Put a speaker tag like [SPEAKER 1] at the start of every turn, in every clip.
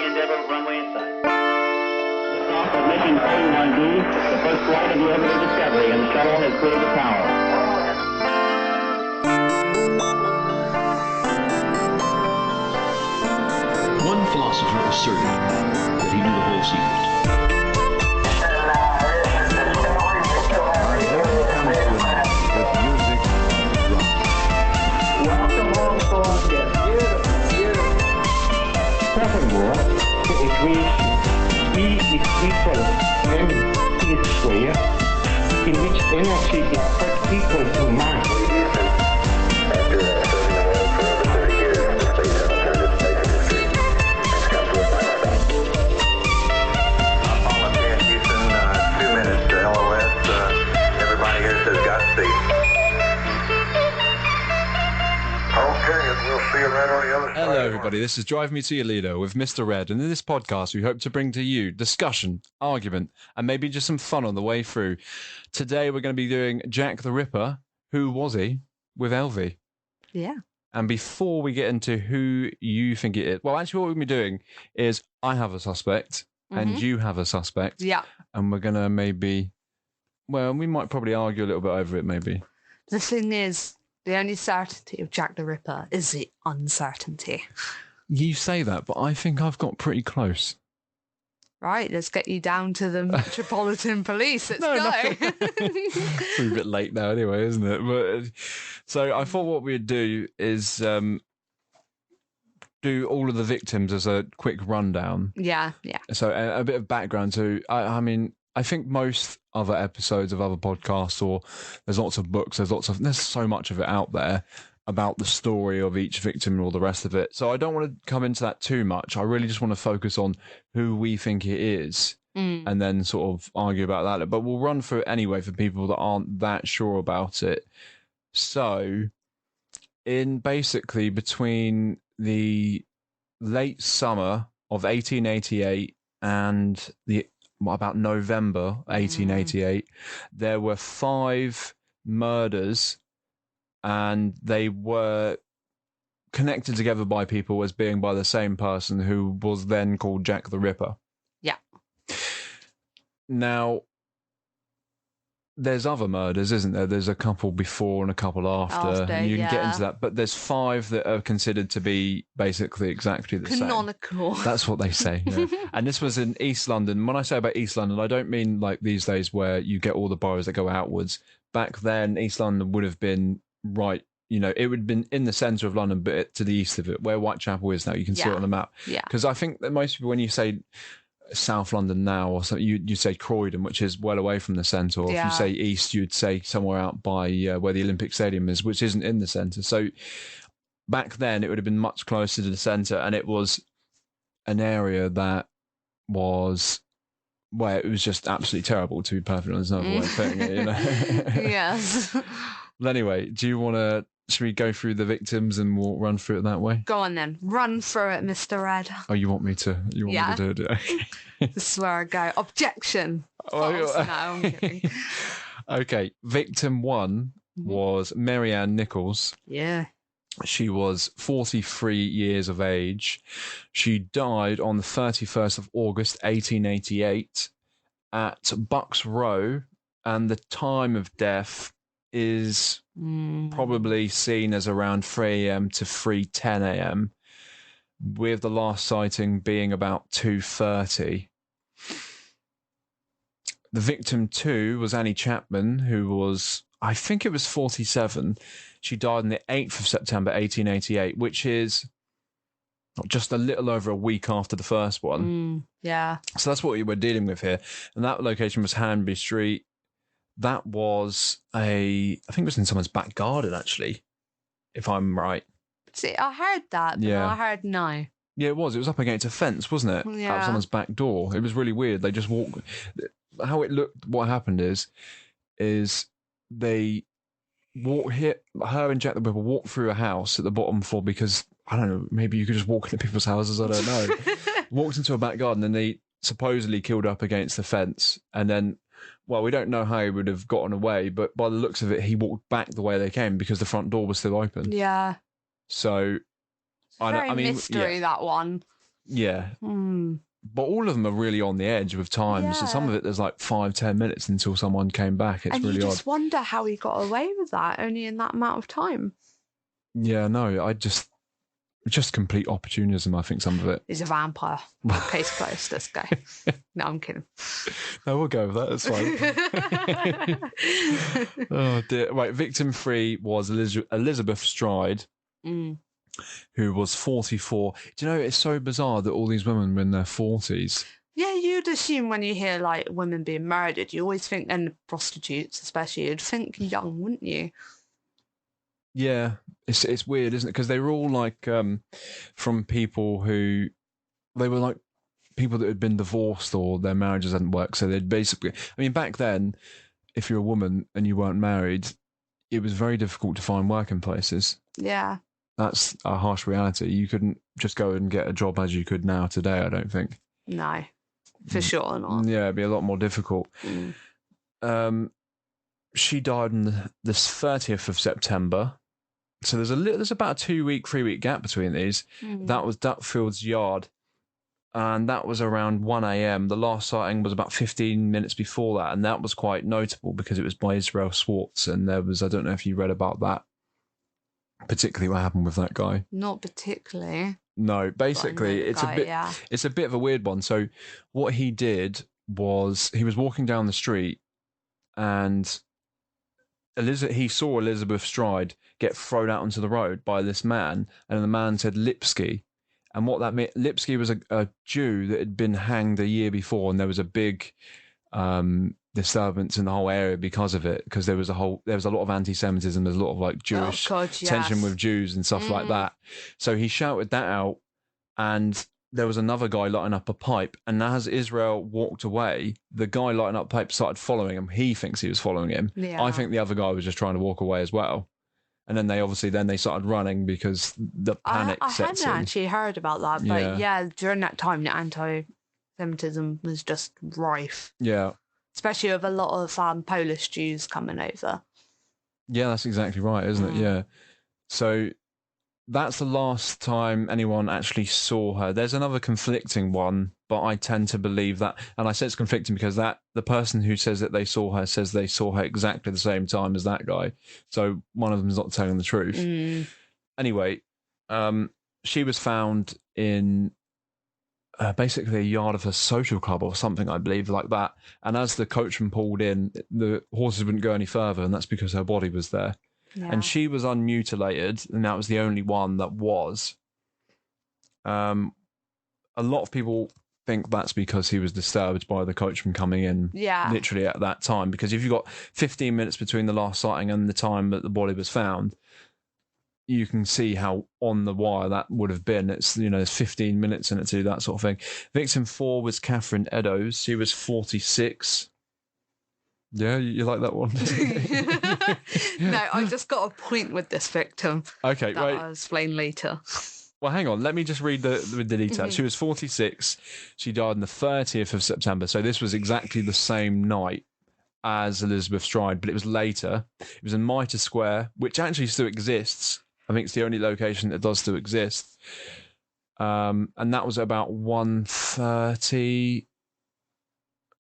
[SPEAKER 1] Heavy Endeavour, runway inside.
[SPEAKER 2] Liftoff of Mission 31D, the first flight of the orbital Discovery, and the shuttle has cleared the tower.
[SPEAKER 3] One philosopher asserted that he knew the whole secret.
[SPEAKER 2] Welcome home, folks. Beautiful, beautiful. Furthermore, if we speak with people and history, in which energy is put equal to mind.
[SPEAKER 4] After serving the world for over 30 years, the space haven't turned its face industry. It's come to a final stop. Apollo 10, Houston, 2 minutes to LOS. Everybody here says Godspeed. Okay, and we'll see you right on the other side.
[SPEAKER 5] Hello, everybody. This is Drive Me to Your Leader with Mr. Red, and in this podcast, we hope to bring to you discussion, argument, and maybe just some fun on the way through. Today, we're going to be doing Jack the Ripper. Who was he? With LV.
[SPEAKER 6] Yeah.
[SPEAKER 5] And before we get into who you think it is, well, actually, what we're going to be doing is I have a suspect, and you have a suspect.
[SPEAKER 6] Yeah.
[SPEAKER 5] And we're going to maybe, well, we might probably argue a little bit over it, maybe.
[SPEAKER 6] The thing is, the only certainty of Jack the Ripper is the uncertainty.
[SPEAKER 5] You say that, but I think I've got pretty close.
[SPEAKER 6] Right, let's get you down to the Metropolitan Police. Let's
[SPEAKER 5] No,
[SPEAKER 6] go.
[SPEAKER 5] It's a bit late now anyway, isn't it? But so I thought what we'd do is do all of the victims as a quick rundown.
[SPEAKER 6] Yeah, yeah.
[SPEAKER 5] So a bit of background. So I mean, I think most other episodes of other podcasts, or there's lots of books, there's so much of it out there about the story of each victim and all the rest of it. So I don't want to come into that too much. I really just want to focus on who we think it is and then sort of argue about that. But we'll run through it anyway for people that aren't that sure about it. So in basically between the late summer of 1888 and about November 1888, there were 5 murders, and they were connected together by people as being by the same person, who was then called Jack the Ripper.
[SPEAKER 6] Yeah.
[SPEAKER 5] Now, there's other murders, isn't there? There's a couple before and a couple after. And you can get into that. But there's 5 that are considered to be basically exactly the same.
[SPEAKER 6] Canonical.
[SPEAKER 5] That's what they say. Yeah. And this was in East London. When I say about East London, I don't mean like these days where you get all the boroughs that go outwards. Back then, East London would have been right, it would have been in the centre of London, but to the east of it, where Whitechapel is now. You can see it on the map.
[SPEAKER 6] Yeah.
[SPEAKER 5] Because I think that most people, when you say South London now or something, you say Croydon, which is well away from the centre. Or if you say east, you'd say somewhere out by where the Olympic Stadium is, which isn't in the centre. So back then, it would have been much closer to the centre, and it was an area that was where it was just absolutely terrible, to be perfectly honest. There's no other way of putting it,
[SPEAKER 6] Yes.
[SPEAKER 5] Well, anyway, should we go through the victims and we'll run through it that way?
[SPEAKER 6] Go on then. Run through it, Mr. Red.
[SPEAKER 5] Oh, you want me to do it?
[SPEAKER 6] This is where I go. Objection. False. No, I'm kidding.
[SPEAKER 5] Okay. Victim 1 was Mary Ann Nichols.
[SPEAKER 6] Yeah.
[SPEAKER 5] She was 43 years of age. She died on the 31st of August, 1888 at Bucks Row, and the time of death is probably seen as around 3 a.m. to 3:10 a.m., with the last sighting being about 2:30. The victim 2 was Annie Chapman, who was, I think it was 47. She died on the 8th of September, 1888, which is just a little over a week after the first one.
[SPEAKER 6] Yeah.
[SPEAKER 5] So that's what we were dealing with here. And that location was Hanby Street. That was I think it was in someone's back garden, actually, if I'm right.
[SPEAKER 6] See, I heard that, but
[SPEAKER 5] Yeah.
[SPEAKER 6] I heard no.
[SPEAKER 5] Yeah, it was. It was up against a fence, wasn't it?
[SPEAKER 6] Yeah.
[SPEAKER 5] Out someone's back door. It was really weird. They just walked. How it looked, what happened is they walk here. Her and Jack the Ripper walked through a house at the bottom floor because, I don't know, maybe you could just walk into people's houses. I don't know. Walked into a back garden and they supposedly killed up against the fence. And then, well, we don't know how he would have gotten away, but by the looks of it, he walked back the way they came because the front door was still open.
[SPEAKER 6] Yeah.
[SPEAKER 5] So,
[SPEAKER 6] Very mystery, that one.
[SPEAKER 5] Yeah.
[SPEAKER 6] Hmm.
[SPEAKER 5] But all of them are really on the edge with time. So some
[SPEAKER 6] Yeah.
[SPEAKER 5] of it, there's like 5-10 minutes until someone came back. It's
[SPEAKER 6] And
[SPEAKER 5] really
[SPEAKER 6] you
[SPEAKER 5] odd.
[SPEAKER 6] just wonder how he got away with that only in that amount of time.
[SPEAKER 5] Yeah, no, just complete opportunism, I think, some of it.
[SPEAKER 6] He's a vampire. Case closed. Let's go. No, I'm kidding.
[SPEAKER 5] No, we'll go with that. That's fine. Oh, dear. Right, victim 3 was Elizabeth Stride,
[SPEAKER 6] Mm.
[SPEAKER 5] who was 44. Do you know, it's so bizarre that all these women were in their 40s.
[SPEAKER 6] Yeah, you'd assume when you hear like women being murdered, you always think, and prostitutes especially, you'd think young, wouldn't you?
[SPEAKER 5] Yeah, it's weird, isn't it? Because they were all like from people who they were like people that had been divorced or their marriages hadn't worked. So they'd basically, I mean, back then, if you're a woman and you weren't married, it was very difficult to find work in places.
[SPEAKER 6] Yeah.
[SPEAKER 5] That's a harsh reality. You couldn't just go and get a job as you could now today, I don't think.
[SPEAKER 6] No, for sure not.
[SPEAKER 5] Yeah, it'd be a lot more difficult.
[SPEAKER 6] Mm.
[SPEAKER 5] She died on the 30th of September. So there's about a 3-week gap between these.
[SPEAKER 6] Mm.
[SPEAKER 5] That was Dutfield's Yard. And that was around 1 a.m. The last sighting was about 15 minutes before that. And that was quite notable because it was by Israel Swartz. And there was, I don't know if you read about that, particularly what happened with that guy.
[SPEAKER 6] Not particularly.
[SPEAKER 5] No, basically, it's a bit of a weird one. So what he did was he was walking down the street and he saw Elizabeth Stride get thrown out onto the road by this man, and the man said Lipsky. And what that meant, Lipsky was a Jew that had been hanged a year before, and there was a big disturbance in the whole area because of it, because there was a lot of anti-Semitism, there's a lot of like Jewish tension with Jews and stuff like that. So he shouted that out, and there was another guy lighting up a pipe, and as Israel walked away, the guy lighting up a pipe started following him. He thinks he was following him.
[SPEAKER 6] Yeah.
[SPEAKER 5] I think the other guy was just trying to walk away as well. And then they started running because the panic sets in.
[SPEAKER 6] I hadn't actually heard about that, but yeah, during that time, the anti-Semitism was just rife.
[SPEAKER 5] Yeah.
[SPEAKER 6] Especially with a lot of Polish Jews coming over.
[SPEAKER 5] Yeah, that's exactly right, isn't it? Yeah. So that's the last time anyone actually saw her. There's another conflicting one, but I tend to believe that, and I say it's conflicting because the person who says that they saw her says they saw her exactly the same time as that guy. So one of them is not telling the truth. Anyway, she was found in basically a yard of a social club or something, I believe, like that. And as the coachman pulled in, the horses wouldn't go any further, and that's because her body was there. Yeah. And she was unmutilated, and that was the only one that was. A lot of people think that's because he was disturbed by the coachman coming in literally at that time. Because if you've got 15 minutes between the last sighting and the time that the body was found, you can see how on the wire that would have been. It's, there's 15 minutes in it to do that sort of thing. Victim 4 was Catherine Eddowes. She was 46. Yeah, you like that one?
[SPEAKER 6] No, I just got a point with this victim.
[SPEAKER 5] Okay,
[SPEAKER 6] that I'll explain later.
[SPEAKER 5] Well, hang on. Let me just read the details. She was 46. She died on the 30th of September. So this was exactly the same night as Elizabeth Stride, but it was later. It was in Mitre Square, which actually still exists. I think it's the only location that does still exist. And that was about 1:30,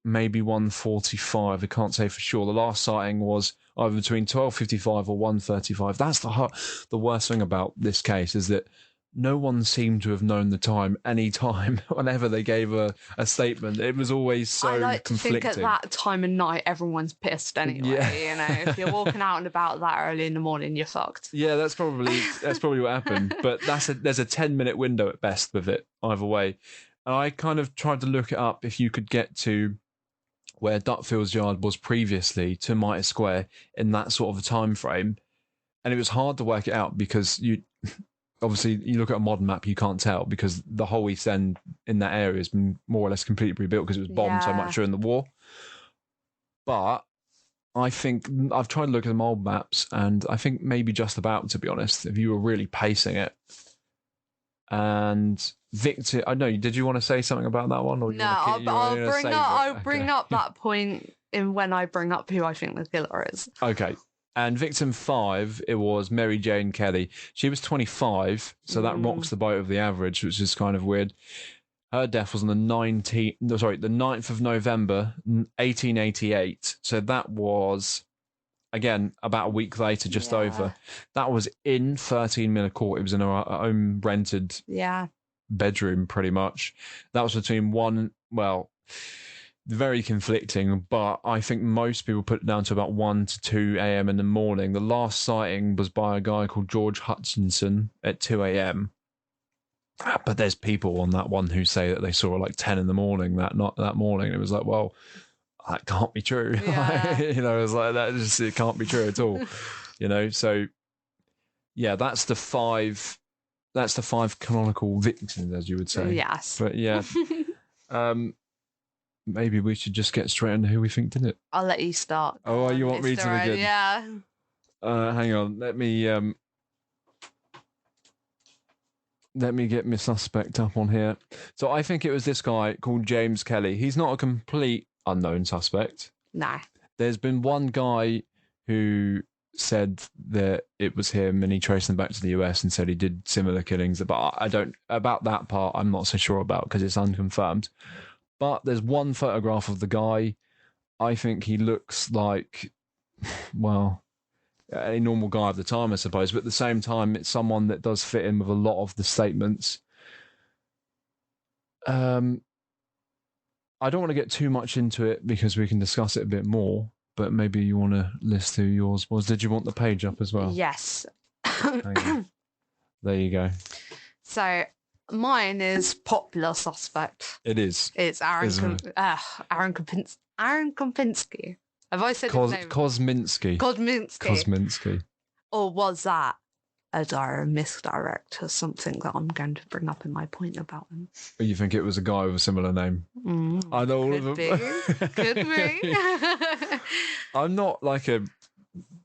[SPEAKER 5] maybe 1:45. I can't say for sure. The last sighting was either between 12:55 or 1:35. That's the worst thing about this case, is that no one seemed to have known the time any time whenever they gave a statement. It was always so conflicting. I like to think
[SPEAKER 6] at that time of night, everyone's pissed anyway. Yeah. If you're walking out and about that early in the morning, you're fucked. Yeah,
[SPEAKER 5] that's probably what happened. But there's a 10-minute window at best with it, either way. And I kind of tried to look it up if you could get to where Dutfield's Yard was previously to Mitre Square in that sort of a time frame. And it was hard to work it out because obviously, you look at a modern map, you can't tell because the whole East End in that area has been more or less completely rebuilt because it was bombed so much during the war. But I think I've tried to look at some old maps, and I think maybe just about, to be honest, if you were really pacing it. And Victor, I know, did you want to say something about that one? Or
[SPEAKER 6] no, I'll bring up that point in when I bring up who I think the killer is.
[SPEAKER 5] Okay. And victim 5, it was Mary Jane Kelly. She was 25, so that rocks the boat of the average, which is kind of weird. Her death was on the 9th of November, 1888. So that was, again, about a week later, just over. That was in 13 Miller Court. It was in her own rented bedroom, pretty much. That was between very conflicting, but I think most people put it down to about 1 to 2 a.m. in the morning. The last sighting was by a guy called George Hutchinson at 2 a.m. But there's people on that one who say that they saw it like 10 in the morning that morning. It was like, well, that can't be true.
[SPEAKER 6] Yeah.
[SPEAKER 5] It was like it can't be true at all. So yeah, that's the five canonical victims, as you would say.
[SPEAKER 6] Yes.
[SPEAKER 5] But yeah. Maybe we should just get straight into who we think did it.
[SPEAKER 6] I'll let you start.
[SPEAKER 5] Oh, you want me to begin?
[SPEAKER 6] Yeah.
[SPEAKER 5] Hang on. Let me get my suspect up on here. So I think it was this guy called James Kelly. He's not a complete unknown suspect.
[SPEAKER 6] No.
[SPEAKER 5] There's been one guy who said that it was him, and he traced them back to the US and said he did similar killings. But about that part, I'm not so sure about because it's unconfirmed. But there's one photograph of the guy. I think he looks like, well, a normal guy of the time, I suppose. But at the same time, it's someone that does fit in with a lot of the statements. I don't want to get too much into it because we can discuss it a bit more. But maybe you want to list who yours was. Did you want the page up as well?
[SPEAKER 6] Yes.
[SPEAKER 5] There you go.
[SPEAKER 6] So mine is popular suspect.
[SPEAKER 5] It is.
[SPEAKER 6] It's Aaron Kopinski. Have I said his name?
[SPEAKER 5] Kosminski. Kosminski.
[SPEAKER 6] Or was that a misdirect or something that I'm going to bring up in my point about him?
[SPEAKER 5] You think it was a guy with a similar name? I know all of them.
[SPEAKER 6] Could be.
[SPEAKER 5] I'm not like a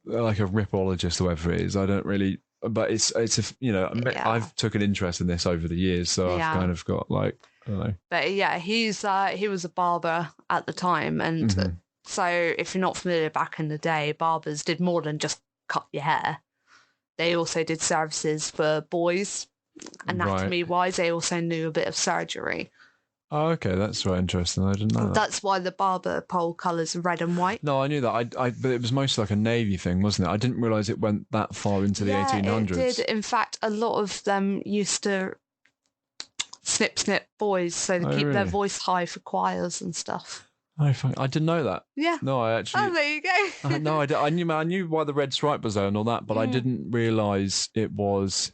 [SPEAKER 5] ripologist or whatever it is. I don't really. But I've took an interest in this over the years, so I've kind of got I don't know. But
[SPEAKER 6] yeah, he was a barber at the time, and so if you're not familiar, back in the day, barbers did more than just cut your hair. They also did services for boys, anatomy-wise. They also knew a bit of surgery.
[SPEAKER 5] Oh, okay, that's very interesting. I didn't know that.
[SPEAKER 6] That's why the barber pole colours are red and white.
[SPEAKER 5] No, I knew that. But it was mostly like a navy thing, wasn't it? I didn't realise it went that far into the 1800s.
[SPEAKER 6] It did. In fact, a lot of them used to snip boys so they keep their voice high for choirs and stuff.
[SPEAKER 5] I didn't know that.
[SPEAKER 6] Yeah.
[SPEAKER 5] No, I actually.
[SPEAKER 6] Oh, there you go.
[SPEAKER 5] No, I knew why the red stripe was there and all that, but I didn't realise it was.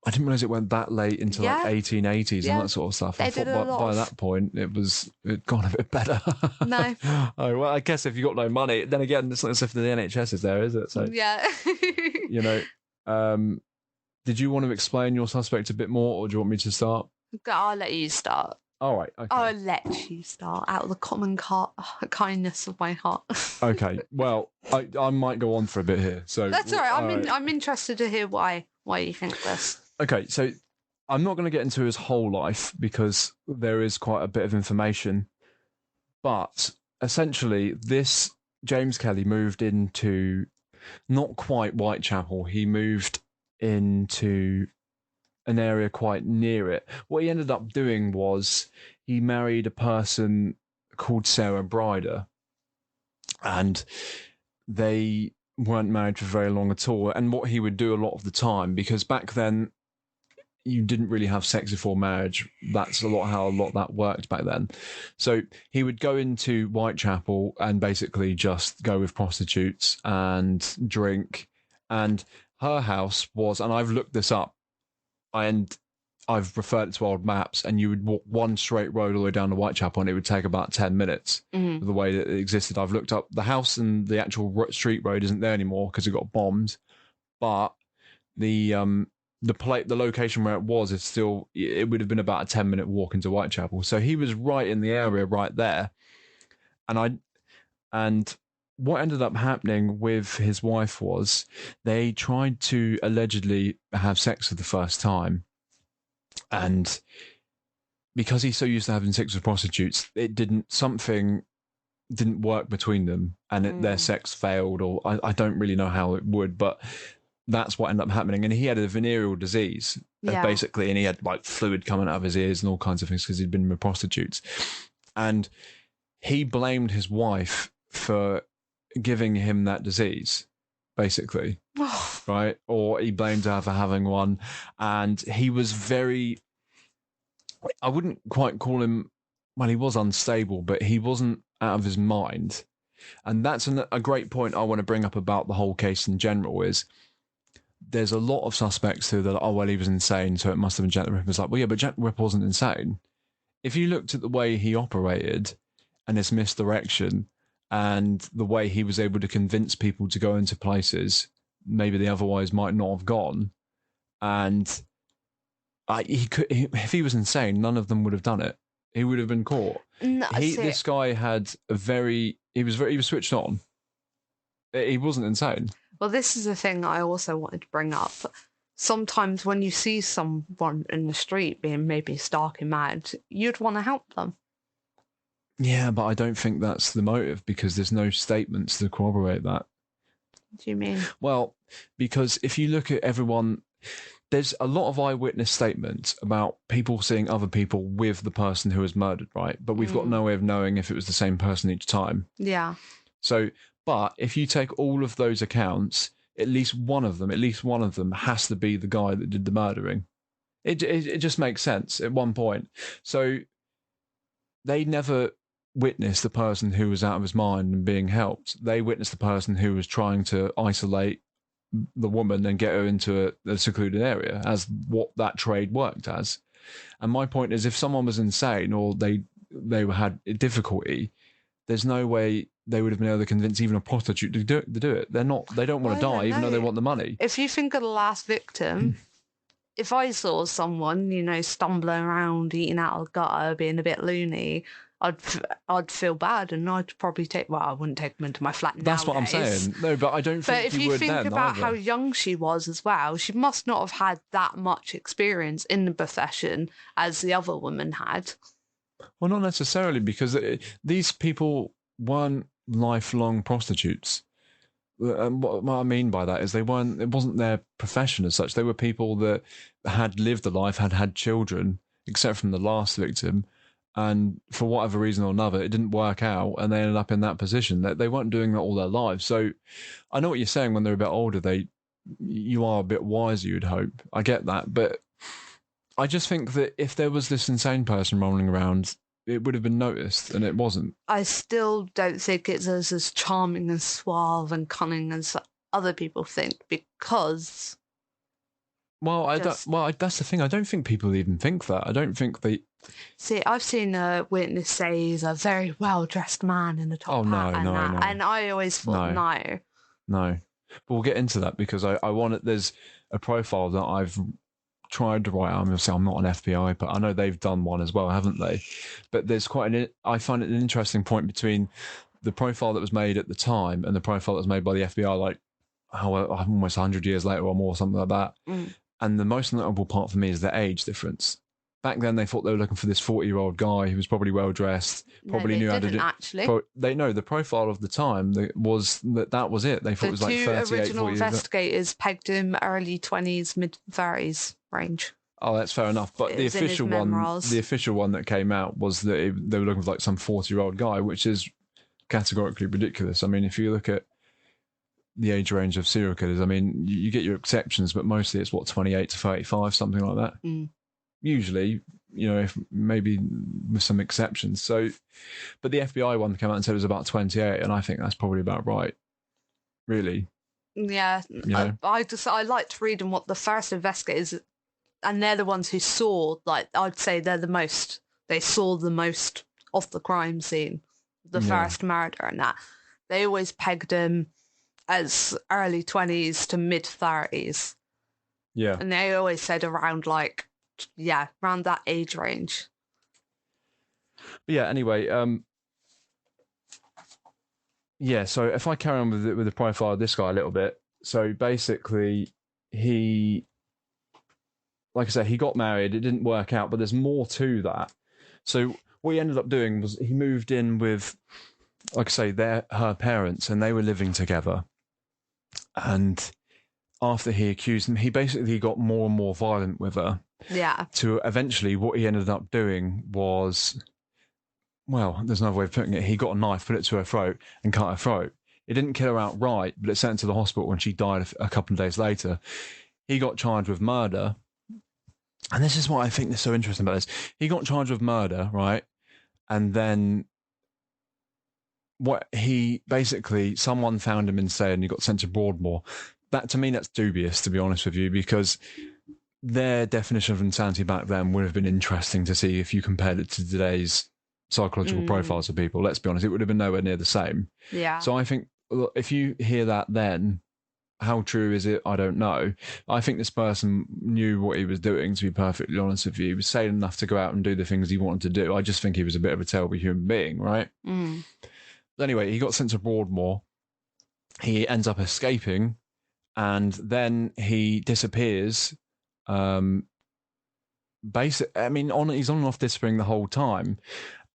[SPEAKER 5] I didn't realise it went that late into like 1880s and that sort of stuff. I thought by that point it'd gone a bit better.
[SPEAKER 6] No.
[SPEAKER 5] Oh well, I guess if you got no money, then again, it's not as if the NHS is there, is it? So
[SPEAKER 6] yeah.
[SPEAKER 5] Did you want to explain your suspect a bit more, or do you want me to start?
[SPEAKER 6] I'll let you start.
[SPEAKER 5] All right. Okay.
[SPEAKER 6] I'll let you start out of the common kindness of my heart.
[SPEAKER 5] Okay. Well, I might go on for a bit here. So
[SPEAKER 6] that's all right. I'm interested to hear why you think this.
[SPEAKER 5] Okay, so I'm not going to get into his whole life because there is quite a bit of information. But essentially, this James Kelly moved into not quite Whitechapel. He moved into an area quite near it. What he ended up doing was he married a person called Sarah Brider, and they weren't married for very long at all. And what he would do a lot of the time, because back then you didn't really have sex before marriage. That's how a lot that worked back then. So he would go into Whitechapel and basically just go with prostitutes and drink. And her house was, and I've looked this up, and I've referred it to old maps, and you would walk one straight road all the way down to Whitechapel and it would take about 10 minutes the way that it existed. I've looked up the house, and the actual street road isn't there anymore because it got bombed, but the location where it was is still, it would have been about a 10-minute walk into Whitechapel. So he was right in the area right there. And what ended up happening with his wife was they tried to allegedly have sex for the first time. And because he's so used to having sex with prostitutes, something didn't work between them, and their sex failed, or I don't really know how it would, but that's what ended up happening. And he had a venereal disease,
[SPEAKER 6] Yeah.
[SPEAKER 5] basically, and he had like fluid coming out of his ears and all kinds of things because he'd been with prostitutes. And he blamed his wife for giving him that disease, basically, right? Or he blamed her for having one. And he was very, I wouldn't quite call him, well, he was unstable, but he wasn't out of his mind. And that's a great point I want to bring up about the whole case in general is there's a lot of suspects who that, oh, well, he was insane, so it must have been Jack the Ripper. It's like, well, yeah, but Jack the Ripper wasn't insane. If you looked at the way he operated and his misdirection and the way he was able to convince people to go into places maybe they otherwise might not have gone, and if he was insane, none of them would have done it. He would have been caught.
[SPEAKER 6] No,
[SPEAKER 5] This guy had he was switched on. He wasn't insane.
[SPEAKER 6] Well, this is the thing I also wanted to bring up. Sometimes when you see someone in the street being maybe stark and mad, you'd want to help them.
[SPEAKER 5] Yeah, but I don't think that's the motive because there's no statements to corroborate that.
[SPEAKER 6] What do you mean?
[SPEAKER 5] Well, because if you look at everyone, there's a lot of eyewitness statements about people seeing other people with the person who was murdered, right? But we've got no way of knowing if it was the same person each time.
[SPEAKER 6] Yeah.
[SPEAKER 5] So, but if you take all of those accounts, at least one of them has to be the guy that did the murdering. It just makes sense at one point. So they never witnessed the person who was out of his mind and being helped. They witnessed the person who was trying to isolate the woman and get her into a secluded area, as what that trade worked as. And my point is, if someone was insane or they had difficulty, there's no way they would have been able to convince even a prostitute to do it. They don't want to die, even though they want the money.
[SPEAKER 6] If you think of the last victim, if I saw someone, stumbling around, eating out of the gutter, being a bit loony, I'd feel bad, and I'd probably I wouldn't take them into my flat nowadays.
[SPEAKER 5] That's what I'm saying. No, but I don't think
[SPEAKER 6] But if you
[SPEAKER 5] would
[SPEAKER 6] think
[SPEAKER 5] then
[SPEAKER 6] about
[SPEAKER 5] either.
[SPEAKER 6] how young she was as well, she must not have had that much experience in the profession as the other woman had.
[SPEAKER 5] Well, not necessarily, because these people weren't lifelong prostitutes. And what I mean by that is it wasn't their profession as such. They were people that had lived a life, had children, except from the last victim. And for whatever reason or another, it didn't work out and they ended up in that position. They weren't doing that all their lives. So I know what you're saying. When they're a bit older, you are a bit wiser, you'd hope. I get that. But I just think that if there was this insane person rolling around, it would have been noticed, and it wasn't. I
[SPEAKER 6] still don't think it's as charming and suave and cunning as other people think, because...
[SPEAKER 5] that's the thing. I don't think people even think that. I don't think they...
[SPEAKER 6] See, I've seen a witness say he's a very well-dressed man in a top hat and that. No. And I always thought,
[SPEAKER 5] No. But we'll get into that because I want it. There's a profile that I've tried to write. Obviously, I'm not an FBI, but I know they've done one as well, haven't they? But there's I find it an interesting point between the profile that was made at the time and the profile that was made by the FBI, like almost 100 years later or more, something like that. And the most notable part for me is the age difference. Back then, they thought they were looking for this 40-year-old guy who was probably well dressed, probably knew how to do.
[SPEAKER 6] Actually,
[SPEAKER 5] they know the profile of the time was that was it. They thought it was like 38, 40 years.
[SPEAKER 6] The two original investigators pegged him early 20s, mid 30s range.
[SPEAKER 5] Oh, that's fair enough. But the official one that came out was that they were looking for like some 40-year-old guy, which is categorically ridiculous. I mean, if you look at the age range of serial killers, I mean, you get your exceptions, but mostly it's 28 to 35, something like that. Usually, if maybe with some exceptions. So, but the FBI one came out and said it was about 28, and I think that's probably about right. Really.
[SPEAKER 6] Yeah. I like to read them what the first investigators, and they're the ones who saw, like, I'd say they saw the most of the crime scene, the first murder and that. They always pegged him as early 20s to mid 30s.
[SPEAKER 5] Yeah.
[SPEAKER 6] And they always said around around that age range.
[SPEAKER 5] But yeah, anyway, so if I carry on with the profile of this guy a little bit. So basically, he got married. It didn't work out, but there's more to that. So what he ended up doing was he moved in with, her parents, and they were living together. And after he accused him, he basically got more and more violent with her.
[SPEAKER 6] Yeah.
[SPEAKER 5] To eventually, what he ended up doing was, well, there's another way of putting it. He got a knife, put it to her throat, and cut her throat. It didn't kill her outright, but it sent her to the hospital when she died a couple of days later. He got charged with murder. And this is what I think is so interesting about this. He got charged with murder, right? And then someone found him insane and he got sent to Broadmoor. That, to me, that's dubious, to be honest with you, because their definition of insanity back then would have been interesting to see if you compared it to today's psychological profiles of people. Let's be honest, it would have been nowhere near the same.
[SPEAKER 6] Yeah.
[SPEAKER 5] So I think if you hear that then, how true is it? I don't know. I think this person knew what he was doing, to be perfectly honest with you. He was sane enough to go out and do the things he wanted to do. I just think he was a bit of a terrible human being, right? But anyway, he got sent to Broadmoor. He ends up escaping, and then he disappears. He's on and off disappearing the whole time.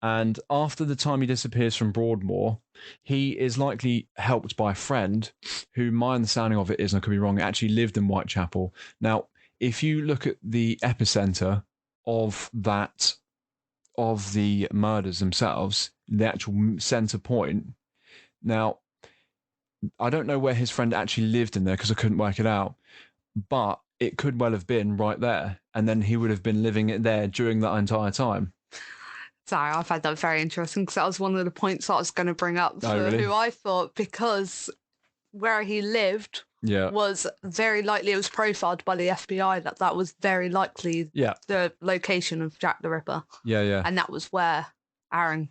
[SPEAKER 5] And after the time he disappears from Broadmoor, he is likely helped by a friend who, my understanding of it is, and I could be wrong, actually lived in Whitechapel. Now, if you look at the epicenter of the murders themselves, the actual center point, now, I don't know where his friend actually lived in there because I couldn't work it out, but it could well have been right there. And then he would have been living it there during that entire time.
[SPEAKER 6] Sorry, I found that very interesting because that was one of the points I was going to bring up for
[SPEAKER 5] really?
[SPEAKER 6] who I thought, because where he lived was very likely, it was profiled by the FBI that was very likely the location of Jack the Ripper.
[SPEAKER 5] Yeah.
[SPEAKER 6] And that was where Aaron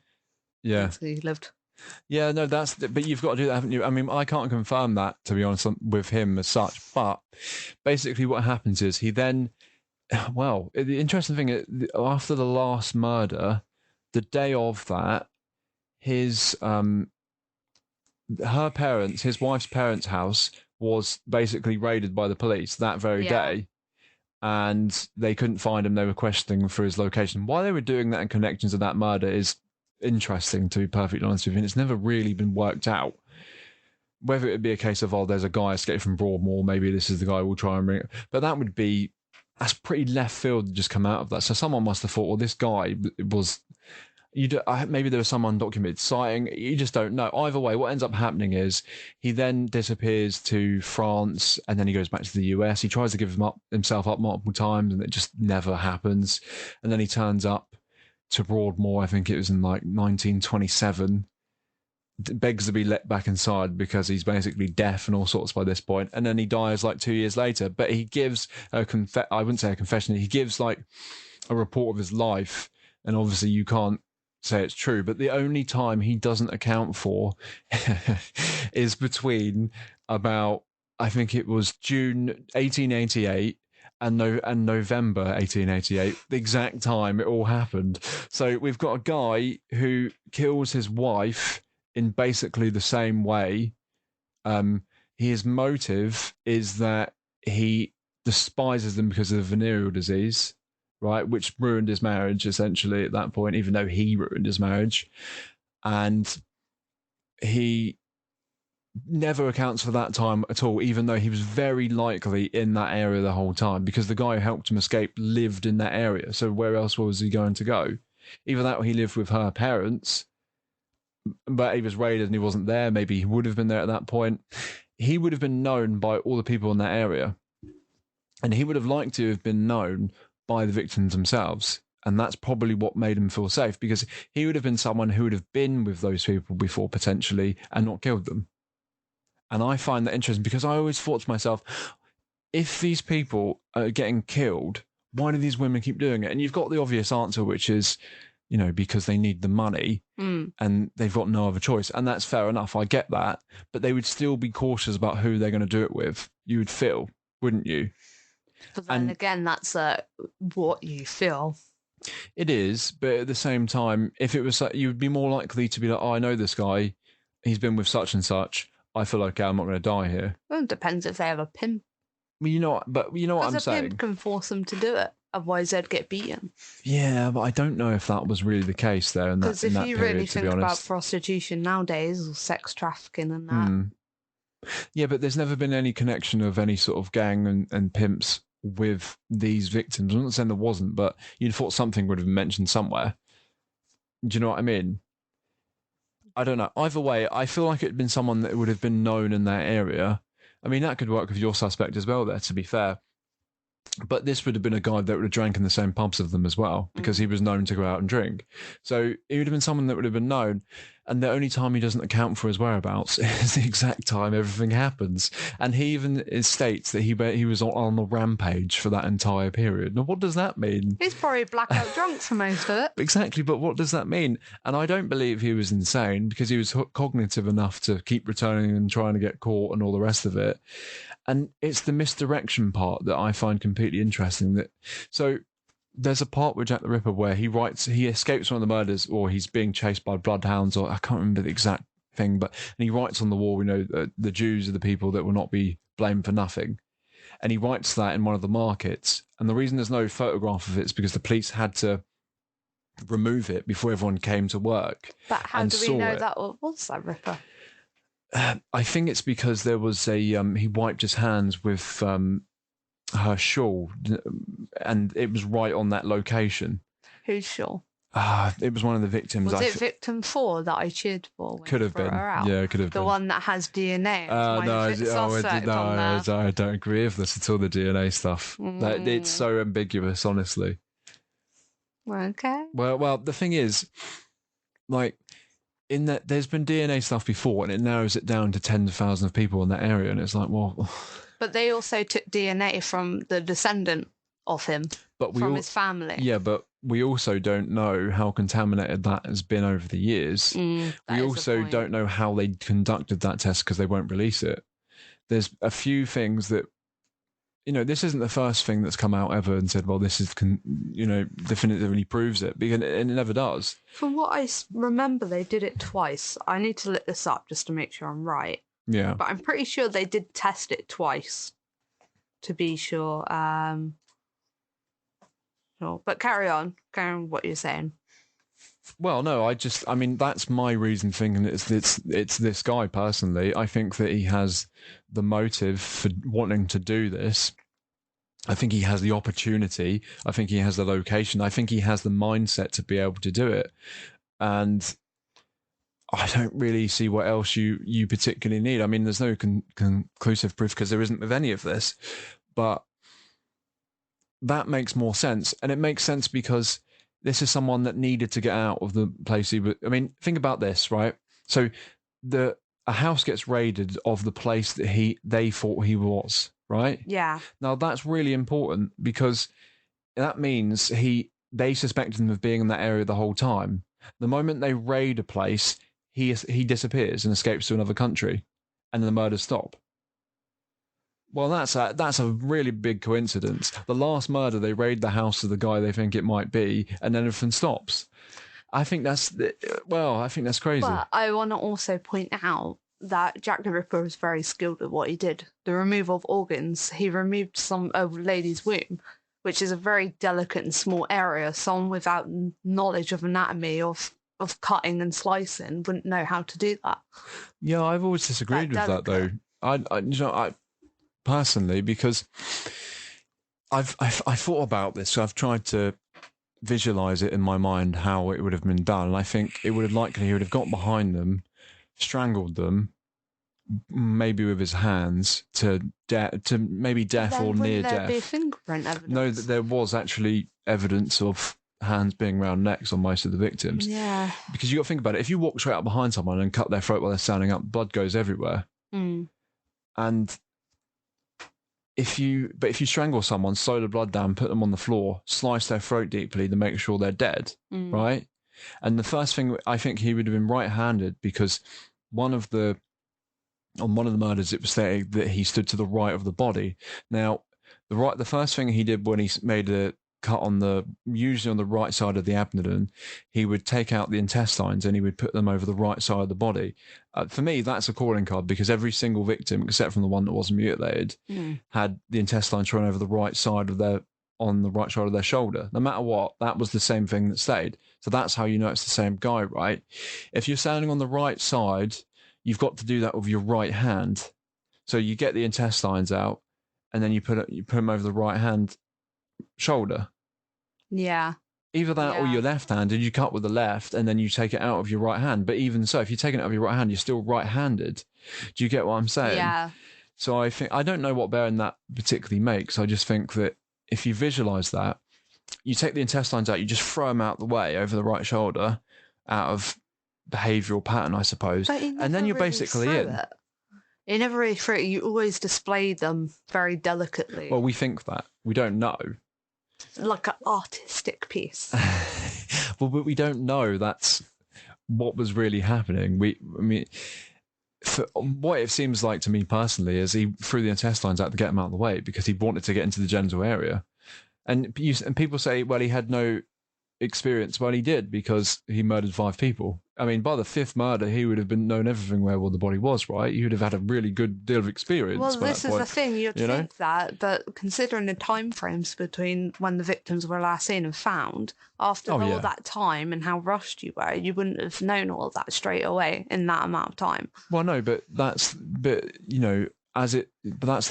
[SPEAKER 6] lived.
[SPEAKER 5] Yeah, no, but you've got to do that, haven't you? I mean, I can't confirm that, to be honest, with him as such, but basically what happens is he then, well, the interesting thing is, after the last murder, the day of that, his wife's parents' house was basically raided by the police that very day, and they couldn't find him. They were questioning him for his location. Why they were doing that in connection to that murder is interesting, to be perfectly honest with you, and it's never really been worked out. Whether it would be a case of, there's a guy escaped from Broadmoor, maybe this is the guy we'll try and bring it. But that's pretty left field to just come out of that. So someone must have thought, well, this guy was... maybe there was some undocumented sighting. You just don't know. Either way, what ends up happening is he then disappears to France, and then he goes back to the US. He tries to give himself up multiple times, and it just never happens. And then he turns up to Broadmoor, I think it was in 1927, begs to be let back inside because he's basically deaf and all sorts by this point. And then he dies 2 years later. But he gives I wouldn't say a confession. He gives a report of his life. And obviously you can't say it's true, but the only time he doesn't account for is between about, I think it was June 1888 and November 1888, the exact time it all happened. So we've got a guy who kills his wife in basically the same way. His motive is that he despises them because of the venereal disease, right, which ruined his marriage essentially at that point, even though he ruined his marriage. And he never accounts for that time at all, even though he was very likely in that area the whole time, because the guy who helped him escape lived in that area. So where else was he going to go? Either that or he lived with her parents, but he was raided and he wasn't there. Maybe he would have been there at that point. He would have been known by all the people in that area, and he would have liked to have been known by the victims themselves. And that's probably what made him feel safe, because he would have been someone who would have been with those people before potentially and not killed them. And I find that interesting, because I always thought to myself, if these people are getting killed, why do these women keep doing it? And you've got the obvious answer, which is, because they need the money and they've got no other choice. And that's fair enough. I get that. But they would still be cautious about who they're going to do it with. You would feel, wouldn't you?
[SPEAKER 6] But then again, that's what you feel.
[SPEAKER 5] It is. But at the same time, if it was, you would be more likely to be like, I know this guy. He's been with such and such. I feel okay, I'm not going to die here.
[SPEAKER 6] Well, it depends if they have a pimp.
[SPEAKER 5] Well, you know what I'm saying?
[SPEAKER 6] A pimp can force them to do it. Otherwise, they'd get beaten.
[SPEAKER 5] Yeah, but I don't know if that was really the case there in that period,
[SPEAKER 6] because if you really
[SPEAKER 5] to be
[SPEAKER 6] think about
[SPEAKER 5] honest.
[SPEAKER 6] prostitution nowadays, or sex trafficking and that,
[SPEAKER 5] Yeah, but there's never been any connection of any sort of gang and pimps with these victims. I'm not saying there wasn't, but you'd thought something would have been mentioned somewhere. Do you know what I mean? I don't know. Either way, I feel like it'd been someone that would have been known in that area. I mean, that could work with your suspect as well there, to be fair. But this would have been a guy that would have drank in the same pubs as them as well, because he was known to go out and drink. So it would have been someone that would have been known. And the only time he doesn't account for his whereabouts is the exact time everything happens. And he even states that he was on a rampage for that entire period. Now, what does that mean?
[SPEAKER 6] He's probably blackout drunk for most of it.
[SPEAKER 5] Exactly, but what does that mean? And I don't believe he was insane, because he was cognitive enough to keep returning and trying to get caught and all the rest of it. And it's the misdirection part that I find completely interesting. So there's a part with Jack the Ripper where he escapes one of the murders, or he's being chased by bloodhounds, or I can't remember the exact thing, and he writes on the wall, the Jews are the people that will not be blamed for nothing. And he writes that in one of the markets. And the reason there's no photograph of it is because the police had to remove it before everyone came to work.
[SPEAKER 6] But how do we know that was that Ripper?
[SPEAKER 5] I think it's because there was he wiped his hands with her shawl, and it was right on that location.
[SPEAKER 6] Who's sure?
[SPEAKER 5] It was one of the victims.
[SPEAKER 6] Was it victim 4 that I cheered for?
[SPEAKER 5] Could have been. Yeah, it could have been.
[SPEAKER 6] The one that has DNA.
[SPEAKER 5] I don't agree with this at all, the DNA stuff. It's so ambiguous, honestly.
[SPEAKER 6] Okay.
[SPEAKER 5] Well, the thing is, like, in that there's been DNA stuff before, and it narrows it down to tens of thousands of people in that area, and it's like, well...
[SPEAKER 6] But they also took DNA from the descendant of him, from his family.
[SPEAKER 5] Yeah, but we also don't know how contaminated that has been over the years. We also don't know how they conducted that test, because they won't release it. There's a few things that, this isn't the first thing that's come out ever and said, well, this is, definitively proves it, because it never does.
[SPEAKER 6] From what I remember, they did it twice. I need to look this up just to make sure I'm right.
[SPEAKER 5] Yeah.
[SPEAKER 6] But I'm pretty sure they did test it twice to be sure. But carry on what you're saying.
[SPEAKER 5] Well, no, that's my reason thinking it's this guy personally. I think that he has the motive for wanting to do this. I think he has the opportunity. I think he has the location. I think he has the mindset to be able to do it. And I don't really see what else you particularly need. I mean, there's no conclusive proof, because there isn't with any of this. But that makes more sense. And it makes sense because this is someone that needed to get out of the place he was. I mean, think about this, right? So a house gets raided of the place that they thought he was, right?
[SPEAKER 6] Yeah.
[SPEAKER 5] Now, that's really important, because that means they suspected him of being in that area the whole time. The moment they raid a place, he disappears and escapes to another country, and then the murders stop. Well, that's a really big coincidence. The last murder, they raid the house of the guy they think it might be, and then everything stops. I think that's crazy.
[SPEAKER 6] But I want to also point out that Jack the Ripper was very skilled at what he did. The removal of organs, he removed some of a lady's womb, which is a very delicate and small area. Someone without knowledge of anatomy, of cutting and slicing, wouldn't know how to do that.
[SPEAKER 5] Yeah, I've always disagreed with that, though. I personally, because I've thought about this, so I've tried to visualize it in my mind how it would have been done, and I think he would have got behind them, strangled them, maybe with his hands to maybe death or near death.
[SPEAKER 6] There be fingerprint evidence?
[SPEAKER 5] No, there was actually evidence of hands being round necks on most of the victims.
[SPEAKER 6] Yeah.
[SPEAKER 5] Because you got to think about it. If you walk straight up behind someone and cut their throat while they're standing up, blood goes everywhere. And if you strangle someone, slow the blood down, put them on the floor, slice their throat deeply to make sure they're dead, right? And the first thing, I think he would have been right-handed, because on one of the murders, it was stated that he stood to the right of the body. Now, the first thing he did when he made a cut usually on the right side of the abdomen, he would take out the intestines and he would put them over the right side of the body. For me, that's a calling card, because every single victim, except from the one that wasn't mutilated, had the intestines thrown over the right side of on the right side of their shoulder. No matter what, that was the same thing that stayed. So that's how you know it's the same guy, right? If you're standing on the right side, you've got to do that with your right hand. So you get the intestines out, and then you put them over the right hand shoulder.
[SPEAKER 6] Yeah.
[SPEAKER 5] Either that or
[SPEAKER 6] Yeah.
[SPEAKER 5] your left hand, and you cut with the left, and then you take it out of your right hand. But even so, if you're taking it out of your right hand, you're still right-handed. Do you get what I'm saying?
[SPEAKER 6] Yeah.
[SPEAKER 5] So I don't know what bearing that particularly makes. I just think that if you visualize that, you take the intestines out, you just throw them out the way over the right shoulder, out of behavioural pattern, I suppose,
[SPEAKER 6] But he
[SPEAKER 5] and then
[SPEAKER 6] never
[SPEAKER 5] you're
[SPEAKER 6] really
[SPEAKER 5] basically
[SPEAKER 6] threw
[SPEAKER 5] in.
[SPEAKER 6] it. You never really threw it. You always displayed them very delicately,
[SPEAKER 5] Well, we think that. We don't know.
[SPEAKER 6] like an artistic piece.
[SPEAKER 5] Well, but we don't know that's what was really happening. What it seems like to me personally is he threw the intestines out to get them out of the way because he wanted to get into the genital area. And people say, well, he had no experience. Well, he did, because he murdered 5 people. I mean, by the 5th murder, he would have known everything where the body was, right? He would have had a really good deal of experience.
[SPEAKER 6] Well,
[SPEAKER 5] by
[SPEAKER 6] this
[SPEAKER 5] that
[SPEAKER 6] is the
[SPEAKER 5] point.
[SPEAKER 6] thing. You'd
[SPEAKER 5] you know?
[SPEAKER 6] think that, but considering the time frames between when the victims were last seen and found, after
[SPEAKER 5] Oh,
[SPEAKER 6] all
[SPEAKER 5] yeah.
[SPEAKER 6] that time and how rushed you were, you wouldn't have known all of that straight away in that amount of time.
[SPEAKER 5] Well, no, but that's the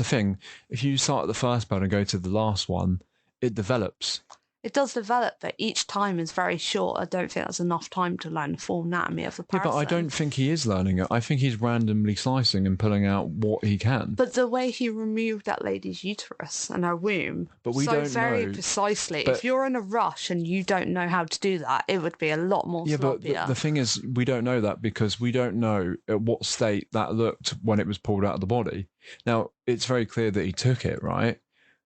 [SPEAKER 5] thing. If you start at the first part and go to the last one, it develops.
[SPEAKER 6] It does develop, but each time is very short. I don't think that's enough time to learn the full anatomy of the
[SPEAKER 5] Yeah,
[SPEAKER 6] person.
[SPEAKER 5] but I don't think he is learning it. I think he's randomly slicing and pulling out what he can.
[SPEAKER 6] But the way he removed that lady's uterus and her womb,
[SPEAKER 5] But we
[SPEAKER 6] so
[SPEAKER 5] don't
[SPEAKER 6] very
[SPEAKER 5] know.
[SPEAKER 6] precisely.
[SPEAKER 5] But-
[SPEAKER 6] If you're in a rush and you don't know how to do that, it would be a lot more
[SPEAKER 5] Yeah, but
[SPEAKER 6] sloppier.
[SPEAKER 5] the thing is, we don't know that because we don't know at what state that looked when it was pulled out of the body. Now, it's very clear that he took it, right?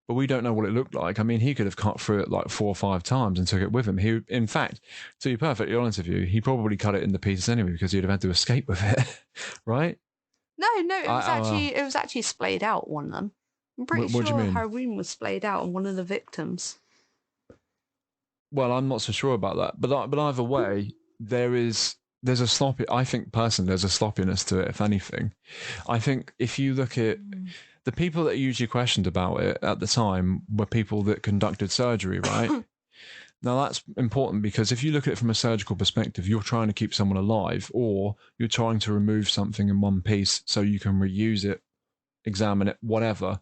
[SPEAKER 5] But we don't know what it looked like. I mean, he could have cut through it like 4 or 5 times and took it with him. He, in fact, to be perfectly honest with you, he probably cut it into pieces anyway because he'd have had to escape with it, right?
[SPEAKER 6] No, it was
[SPEAKER 5] I-
[SPEAKER 6] it was actually splayed out, one of them. I'm pretty
[SPEAKER 5] What do you
[SPEAKER 6] sure
[SPEAKER 5] mean?
[SPEAKER 6] her womb was splayed out on one of the victims.
[SPEAKER 5] Well, I'm not so sure about that. But either way, there's a sloppy. I think personally, there's a sloppiness to it. If anything, I think if you look at the people that usually questioned about it at the time were people that conducted surgery, right? Now that's important because if you look at it from a surgical perspective, you're trying to keep someone alive, or you're trying to remove something in one piece so you can reuse it, examine it, whatever.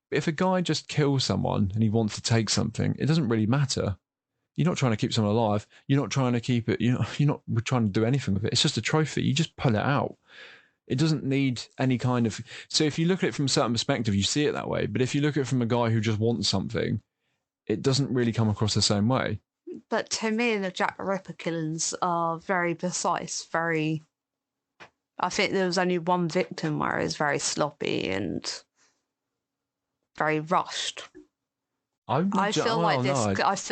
[SPEAKER 5] But if a guy just kills someone and he wants to take something, it doesn't really matter. You're not trying to keep someone alive. You're not trying to keep it. You're not trying to do anything with it. It's just a trophy. You just pull it out. It doesn't need any kind of. So if you look at it from a certain perspective, you see it that way. But if you look at it from a guy who just wants something, it doesn't really come across the same way.
[SPEAKER 6] But to me, the Jack the Ripper killings are very precise, very. I think there was only one victim where it was very sloppy and very rushed. I feel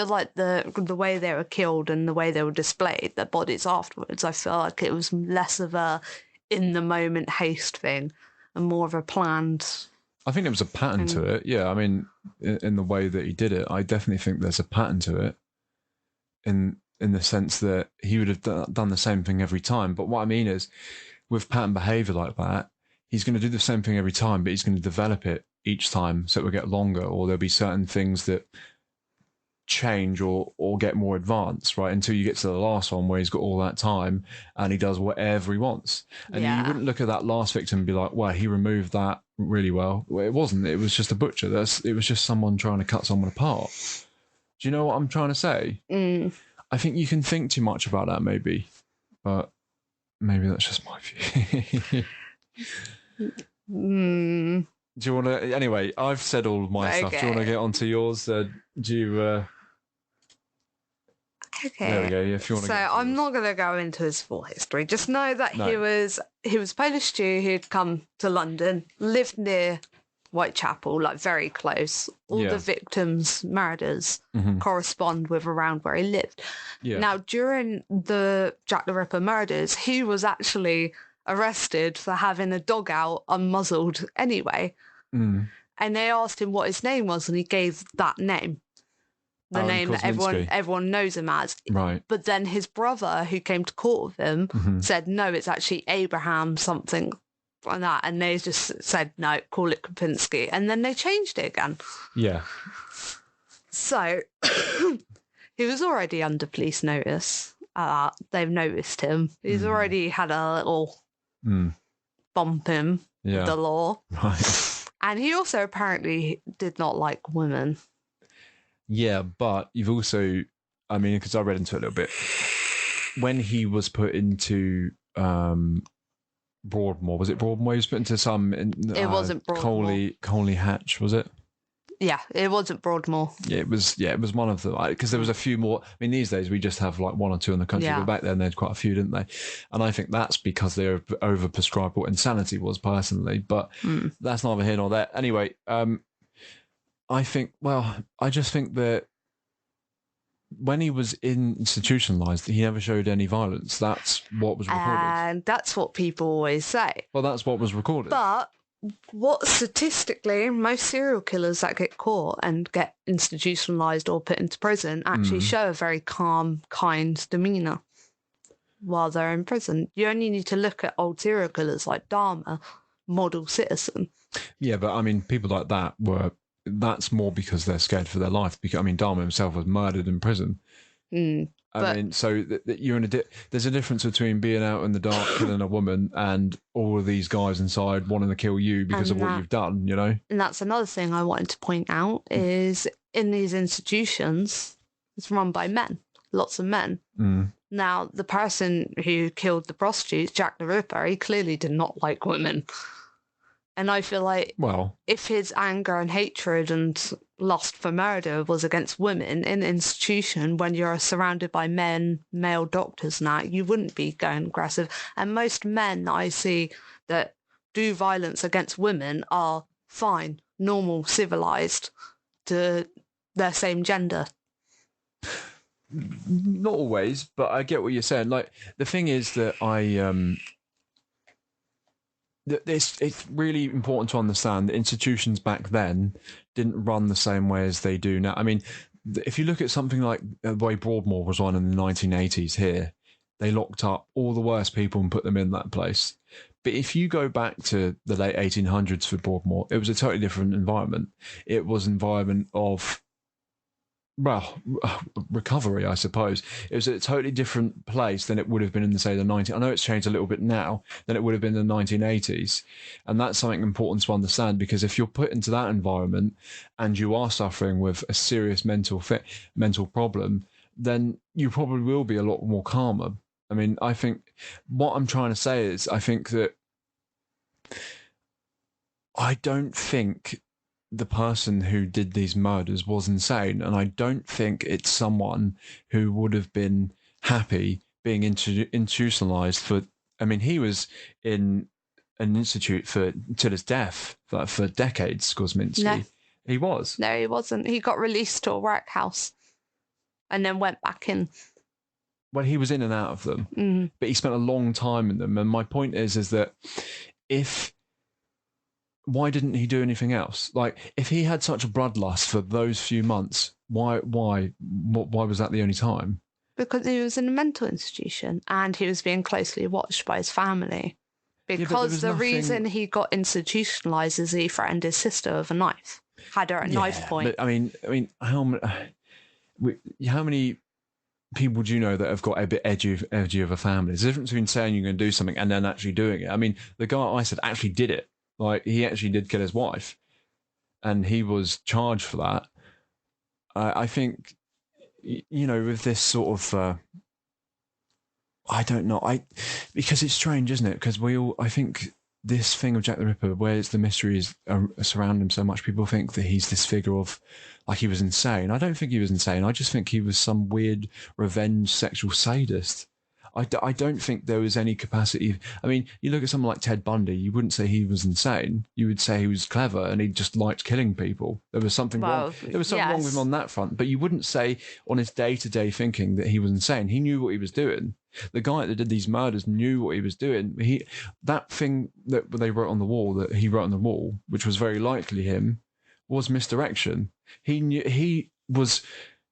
[SPEAKER 6] like the way they were killed and the way they were displayed, their bodies afterwards, I feel like it was less of a in the moment haste thing and more of a planned.
[SPEAKER 5] I think there was a pattern to it. Yeah, I mean, in the way that he did it, I definitely think there's a pattern to it. In the sense that he would have done the same thing every time. But what I mean is, with pattern behaviour like that, he's going to do the same thing every time, but he's going to develop it each time so it will get longer, or there'll be certain things that change or get more advanced, right? Until you get to the last one where he's got all that time and he does whatever he wants. And you wouldn't look at that last victim and be like, well, he removed that really well. Well, it wasn't. It was just a butcher. It was just someone trying to cut someone apart. Do you know what I'm trying to say? I think you can think too much about that, maybe, but maybe that's just my view. Do you want to? Anyway, I've said all of my stuff. Do you want to get onto yours? Do you?
[SPEAKER 6] Okay.
[SPEAKER 5] There we go. If you want to.
[SPEAKER 6] So I'm not going to go into his full history. Just know that
[SPEAKER 5] No.
[SPEAKER 6] he was a Polish Jew who'd come to London, lived near Whitechapel, like very close. All
[SPEAKER 5] Yeah.
[SPEAKER 6] the victims' murders
[SPEAKER 5] Mhm.
[SPEAKER 6] correspond with around where he lived.
[SPEAKER 5] Yeah.
[SPEAKER 6] Now, during the Jack the Ripper murders, he was actually arrested for having a dog out unmuzzled anyway.
[SPEAKER 5] Mm.
[SPEAKER 6] And they asked him what his name was, and he gave that name. The
[SPEAKER 5] Alan
[SPEAKER 6] name that
[SPEAKER 5] Kosminski.
[SPEAKER 6] everyone knows him as.
[SPEAKER 5] Right.
[SPEAKER 6] But then his brother, who came to court with him,
[SPEAKER 5] Mhm.
[SPEAKER 6] said, no, it's actually Abraham something like that. And they just said, no, call it Kopinski. And then they changed it again.
[SPEAKER 5] Yeah.
[SPEAKER 6] So he was already under police notice. They've noticed him. He's already had a little
[SPEAKER 5] Mm.
[SPEAKER 6] bump him.
[SPEAKER 5] Yeah.
[SPEAKER 6] the law.
[SPEAKER 5] Right.
[SPEAKER 6] And he also apparently did not like women.
[SPEAKER 5] Yeah, but you've also, I mean, because I read into it a little bit, when he was put into Broadmoor, was it Broadmoor? He was put into some.
[SPEAKER 6] It wasn't Broadmoor.
[SPEAKER 5] Colney Hatch, was it?
[SPEAKER 6] Yeah, it wasn't Broadmoor.
[SPEAKER 5] Yeah, it was. Yeah, it was one of them. Because there was a few more. I mean, these days we just have like one or two in the country,
[SPEAKER 6] Yeah.
[SPEAKER 5] but back then they had quite a few, didn't they? And I think that's because they're overprescribed what insanity was personally. But that's neither here nor there. Anyway, I think. Well, I just think that when he was institutionalized, he never showed any violence. That's what was recorded.
[SPEAKER 6] And that's what people always say.
[SPEAKER 5] Well, that's what was recorded.
[SPEAKER 6] But what statistically, most serial killers that get caught and get institutionalized or put into prison actually show a very calm, kind demeanor while they're in prison. You only need to look at old serial killers like Dahmer, model citizen.
[SPEAKER 5] Yeah, but I mean, people like that that's more because they're scared for their life. Because I mean, Dahmer himself was murdered in prison. I mean, so you're in there's a difference between being out in the dark killing a woman and all of these guys inside wanting to kill you because of what you've done, you know?
[SPEAKER 6] And that's another thing I wanted to point out is in these institutions, it's run by men, lots of men. Now, the person who killed the prostitute, Jack the Ripper, he clearly did not like women. And I feel like if his anger and hatred and lust for murder was against women in an institution when you're surrounded by male doctors now, you wouldn't be going aggressive. And most men I see that do violence against women are fine, normal, civilized to their same gender.
[SPEAKER 5] Not always, but I get what you're saying. Like, the thing is that it's really important to understand that institutions back then didn't run the same way as they do now. I mean, if you look at something like the way Broadmoor was run in the 1980s here, they locked up all the worst people and put them in that place. But if you go back to the late 1800s for Broadmoor, it was a totally different environment. It was an environment of, well, recovery, I suppose. It was a totally different place than it would have been in, say, the 90s. I know it's changed a little bit now than it would have been in the 1980s. And that's something important to understand, because if you're put into that environment and you are suffering with a serious mental problem, then you probably will be a lot more calmer. I mean, I think what I'm trying to say is I think that I don't think the person who did these murders was insane, and I don't think it's someone who would have been happy being institutionalized for. I mean, he was in an institute till his death for decades. Kosminski,
[SPEAKER 6] No.
[SPEAKER 5] He was.
[SPEAKER 6] No, he wasn't. He got released to a workhouse and then went back in.
[SPEAKER 5] Well, he was in and out of them, but he spent a long time in them. And my point is that why didn't he do anything else? Like, if he had such a bloodlust for those few months, why was that the only time?
[SPEAKER 6] Because he was in a mental institution and he was being closely watched by his family. Because the reason he got institutionalized is he threatened his sister with a knife, had her at knife point.
[SPEAKER 5] But, I mean, how many people do you know that have got a bit edgy of a family? There's a difference between saying you're going to do something and then actually doing it. I mean, the guy I said actually did it. Like, he actually did kill his wife, and he was charged for that. I think, you know, with this sort of, I don't know, because it's strange, isn't it? Because I think this thing of Jack the Ripper, where the mysteries surround him so much, people think that he's this figure of, like, he was insane. I don't think he was insane. I just think he was some weird revenge sexual sadist. I don't think there was any capacity. I mean, you look at someone like Ted Bundy, you wouldn't say he was insane. You would say he was clever and he just liked killing people. There was something wrong. There was something wrong with him on that front. But you wouldn't say on his day-to-day thinking that he was insane. He knew what he was doing. The guy that did these murders knew what he was doing. That thing that they wrote on the wall, that he wrote on the wall, which was very likely him, was misdirection. He was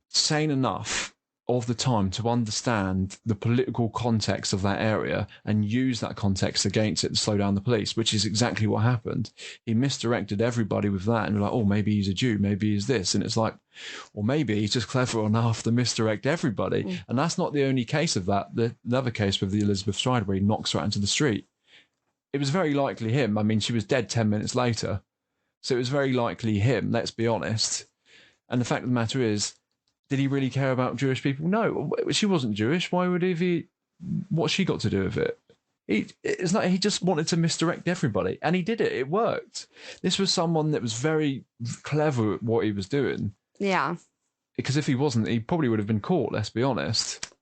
[SPEAKER 5] sane enough of the time to understand the political context of that area and use that context against it to slow down the police, which is exactly what happened. He misdirected everybody with that, and like, oh, maybe he's a Jew, maybe he's this, and it's like, or maybe he's just clever enough to misdirect everybody. And that's not the only case of that. The other case with the Elizabeth Stride, where he knocks her out into the street, it was very likely him. I mean, she was dead 10 minutes later. So it was very likely him, let's be honest. And the fact of the matter is, did he really care about Jewish people? No, she wasn't Jewish. Why would he? What's she got to do with it? It's like he just wanted to misdirect everybody, and he did it. It worked. This was someone that was very clever at what he was doing.
[SPEAKER 6] Yeah.
[SPEAKER 5] Because if he wasn't, he probably would have been caught, let's be honest.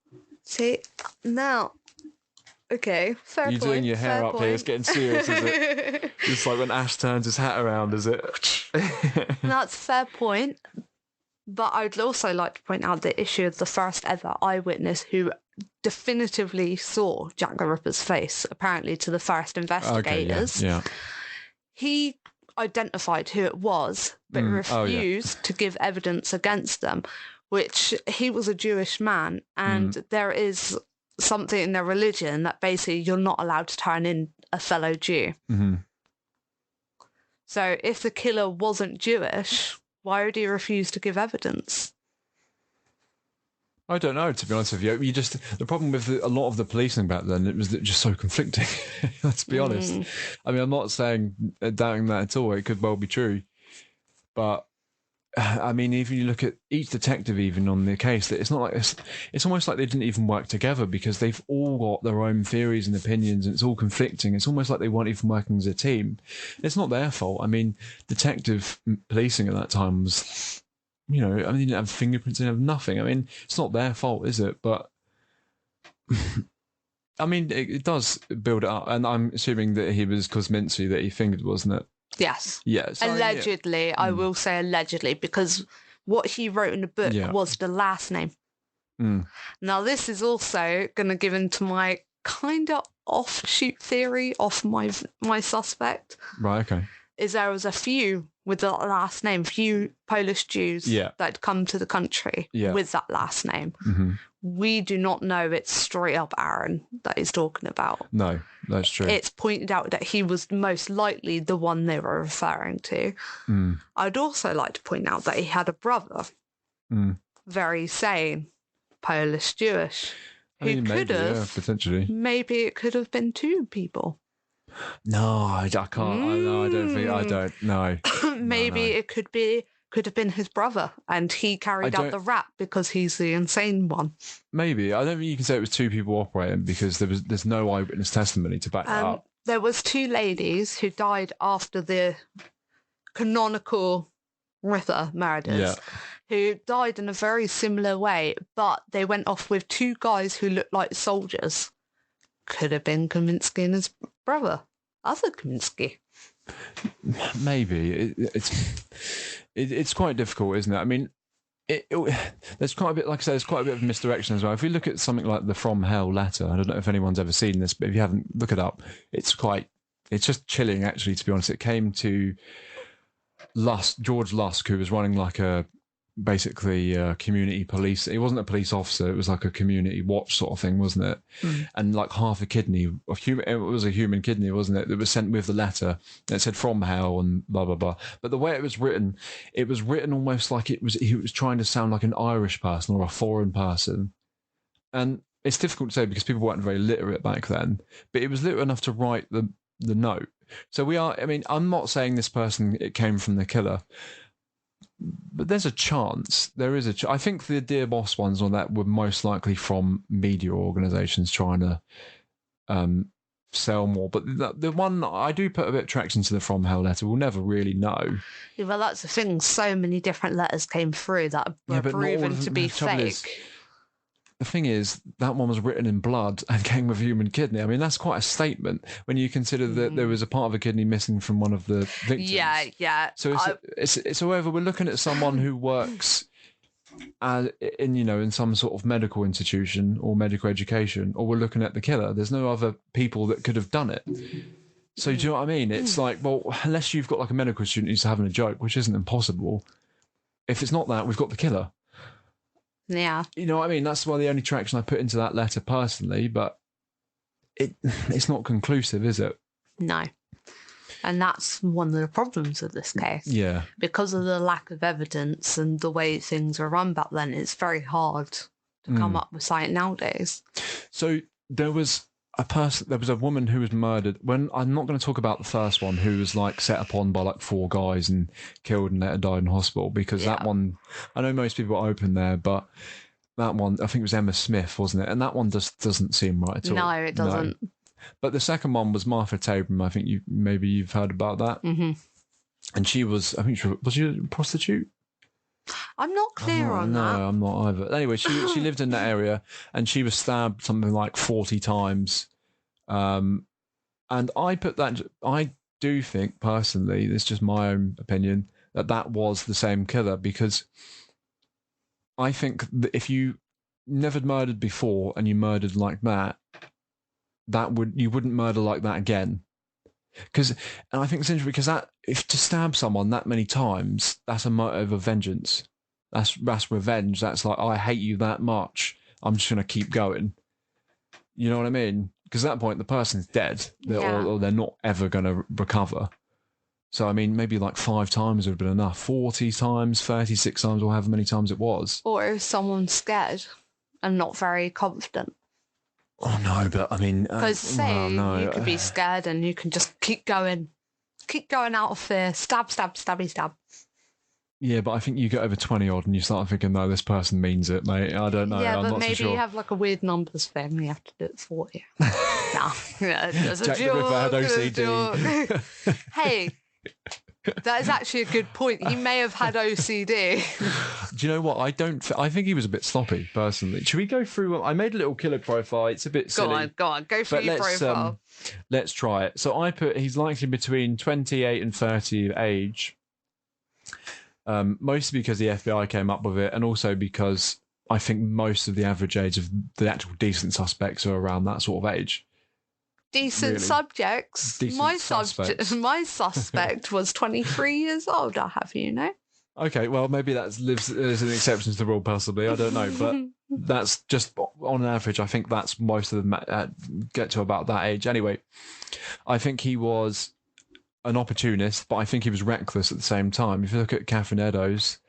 [SPEAKER 6] See, now, okay, fair point.
[SPEAKER 5] You're doing your hair
[SPEAKER 6] fair
[SPEAKER 5] up
[SPEAKER 6] point.
[SPEAKER 5] here. It's getting serious, is it? It's like when Ash turns his hat around, is it?
[SPEAKER 6] That's a fair point. But I'd also like to point out the issue of the first ever eyewitness who definitively saw Jack the Ripper's face, apparently to the first investigators.
[SPEAKER 5] Okay, yeah.
[SPEAKER 6] He identified who it was, but refused to give evidence against them, which he was a Jewish man, and there is something in their religion that basically you're not allowed to turn in a fellow Jew.
[SPEAKER 5] Mm-hmm.
[SPEAKER 6] So if the killer wasn't Jewish, why would he refuse to give evidence?
[SPEAKER 5] I don't know, to be honest with you. The problem with a lot of the policing back then, it was just so conflicting. Let's be honest. I mean, I'm not saying doubting that at all. It could well be true. But, I mean, even you look at each detective even on the case, that it's not like it's almost like they didn't even work together because they've all got their own theories and opinions and it's all conflicting. It's almost like they weren't even working as a team. It's not their fault. I mean, detective policing at that time was... You know, I mean, they didn't have fingerprints, they didn't have nothing. I mean, it's not their fault, is it? But, I mean, it does build it up. And I'm assuming that he was Kosminski that he fingered, wasn't it?
[SPEAKER 6] Yes.
[SPEAKER 5] Yeah. So,
[SPEAKER 6] allegedly, I will say allegedly, because what he wrote in the book was the last name. Now, this is also going to give into my kind of offshoot theory off my suspect.
[SPEAKER 5] Right, okay.
[SPEAKER 6] Is there was a few with that last name, few Polish Jews that had come to the country with that last name.
[SPEAKER 5] Mm-hmm.
[SPEAKER 6] We do not know it's straight up Aaron that he's talking about.
[SPEAKER 5] No, that's true.
[SPEAKER 6] It's pointed out that he was most likely the one they were referring to. I'd also like to point out that he had a brother, very sane, Polish Jewish, who could have,
[SPEAKER 5] potentially.
[SPEAKER 6] Maybe it could have been two people.
[SPEAKER 5] No, I can't. I don't know.
[SPEAKER 6] Maybe it could have been his brother, and he carried out the rap because he's the insane one.
[SPEAKER 5] Maybe. I don't think you can say it was two people operating because there's no eyewitness testimony to back that up.
[SPEAKER 6] There was two ladies who died after the canonical Ripper murders, who died in a very similar way, but they went off with two guys who looked like soldiers. Could have been Kaminsky and his brother, other Kaminsky.
[SPEAKER 5] Maybe it's quite difficult, isn't it? I mean, there's quite a bit, like I said, there's quite a bit of misdirection as well. If we look at something like the From Hell letter, I don't know if anyone's ever seen this, but if you haven't, look it up. It's just chilling, actually, to be honest. It came to George Lusk, who was running like basically community police. He wasn't a police officer, it was like a community watch sort of thing, wasn't it? And like half a kidney it was a human kidney, wasn't it, that was sent with the letter, and it said From Hell and blah blah blah. But the way it was written almost like he was trying to sound like an Irish person or a foreign person. And it's difficult to say because people weren't very literate back then, but it was literate enough to write the note. So I'm not saying this person, it came from the killer, but there's a chance. There is I think the Dear Boss ones on that were most likely from media organisations trying to sell more. But the one I do put a bit of traction to the From Hell letter, we'll never really know.
[SPEAKER 6] Yeah, well, that's the thing. So many different letters came through that were proven to be fake.
[SPEAKER 5] The thing is, that one was written in blood and came with a human kidney. I mean, that's quite a statement when you consider that there was a part of a kidney missing from one of the victims.
[SPEAKER 6] Yeah.
[SPEAKER 5] So it's however, we're looking at someone who works in some sort of medical institution or medical education, or we're looking at the killer. There's no other people that could have done it. So do you know what I mean? It's like, well, unless you've got like a medical student who's having a joke, which isn't impossible. If it's not that, we've got the killer.
[SPEAKER 6] Yeah.
[SPEAKER 5] You know what I mean? That's why the only traction I put into that letter personally, but it's not conclusive, is it?
[SPEAKER 6] No. And that's one of the problems of this case.
[SPEAKER 5] Yeah.
[SPEAKER 6] Because of the lack of evidence and the way things were run back then, it's very hard to come up with something nowadays.
[SPEAKER 5] So there was, there was a woman who was murdered. When I'm not going to talk about the first one, who was like set upon by like 4 guys and killed and later died in hospital, because that one, I know most people are open there, but that one, I think it was Emma Smith, wasn't it? And that one just doesn't seem right at all.
[SPEAKER 6] No, it doesn't.
[SPEAKER 5] No. But the second one was Martha Tabram. I think you've heard about that.
[SPEAKER 6] Mm-hmm.
[SPEAKER 5] And she was, I think was she a prostitute?
[SPEAKER 6] I'm not clear on
[SPEAKER 5] no,
[SPEAKER 6] that.
[SPEAKER 5] I'm not either. Anyway, she lived in that area, and she was stabbed something like 40 times. And I do think personally, this is just my own opinion, that was the same killer, because I think that if you never murdered before and you murdered like that, you wouldn't murder like that again. And I think it's interesting because if to stab someone that many times, that's a motive of vengeance. That's revenge. That's like, I hate you that much, I'm just going to keep going. You know what I mean? Because at that point, the person's dead, or they're not ever going to recover. So, I mean, maybe like 5 times would have been enough. 40 times, 36 times, or however many times it was.
[SPEAKER 6] Or if someone's scared and not very confident.
[SPEAKER 5] Oh, no, but I mean...
[SPEAKER 6] Because you could be scared and you can just keep going. Keep going out of fear. Stab, stab, stabby, stab.
[SPEAKER 5] Yeah, but I think you get over 20-odd and you start thinking, no, this person means it, mate. I don't know.
[SPEAKER 6] Yeah,
[SPEAKER 5] I'm
[SPEAKER 6] but
[SPEAKER 5] not
[SPEAKER 6] maybe
[SPEAKER 5] so sure.
[SPEAKER 6] you have like a weird numbers thing and you have to do it for you. No, that's a
[SPEAKER 5] Jack the Ripper had OCD.
[SPEAKER 6] Hey, that is actually a good point. He may have had OCD.
[SPEAKER 5] Do you know what? I think he was a bit sloppy, personally. Should we go through? I made a little killer profile. It's a bit silly.
[SPEAKER 6] Go on. Go through your profile.
[SPEAKER 5] Let's try it. So I put he's likely between 28 and 30 age. Mostly because the FBI came up with it, and also because I think most of the average age of the actual decent suspects are around that sort of age.
[SPEAKER 6] Decent
[SPEAKER 5] really.
[SPEAKER 6] subjects.
[SPEAKER 5] Decent suspects.
[SPEAKER 6] My suspect was 23 years old, I have you know.
[SPEAKER 5] Okay, well, maybe that lives as an exception to the rule, possibly. I don't know, but that's just on average. I think that's most of them get to about that age. Anyway, I think he was an opportunist, but I think he was reckless at the same time. If you look at Catherine Eddowes,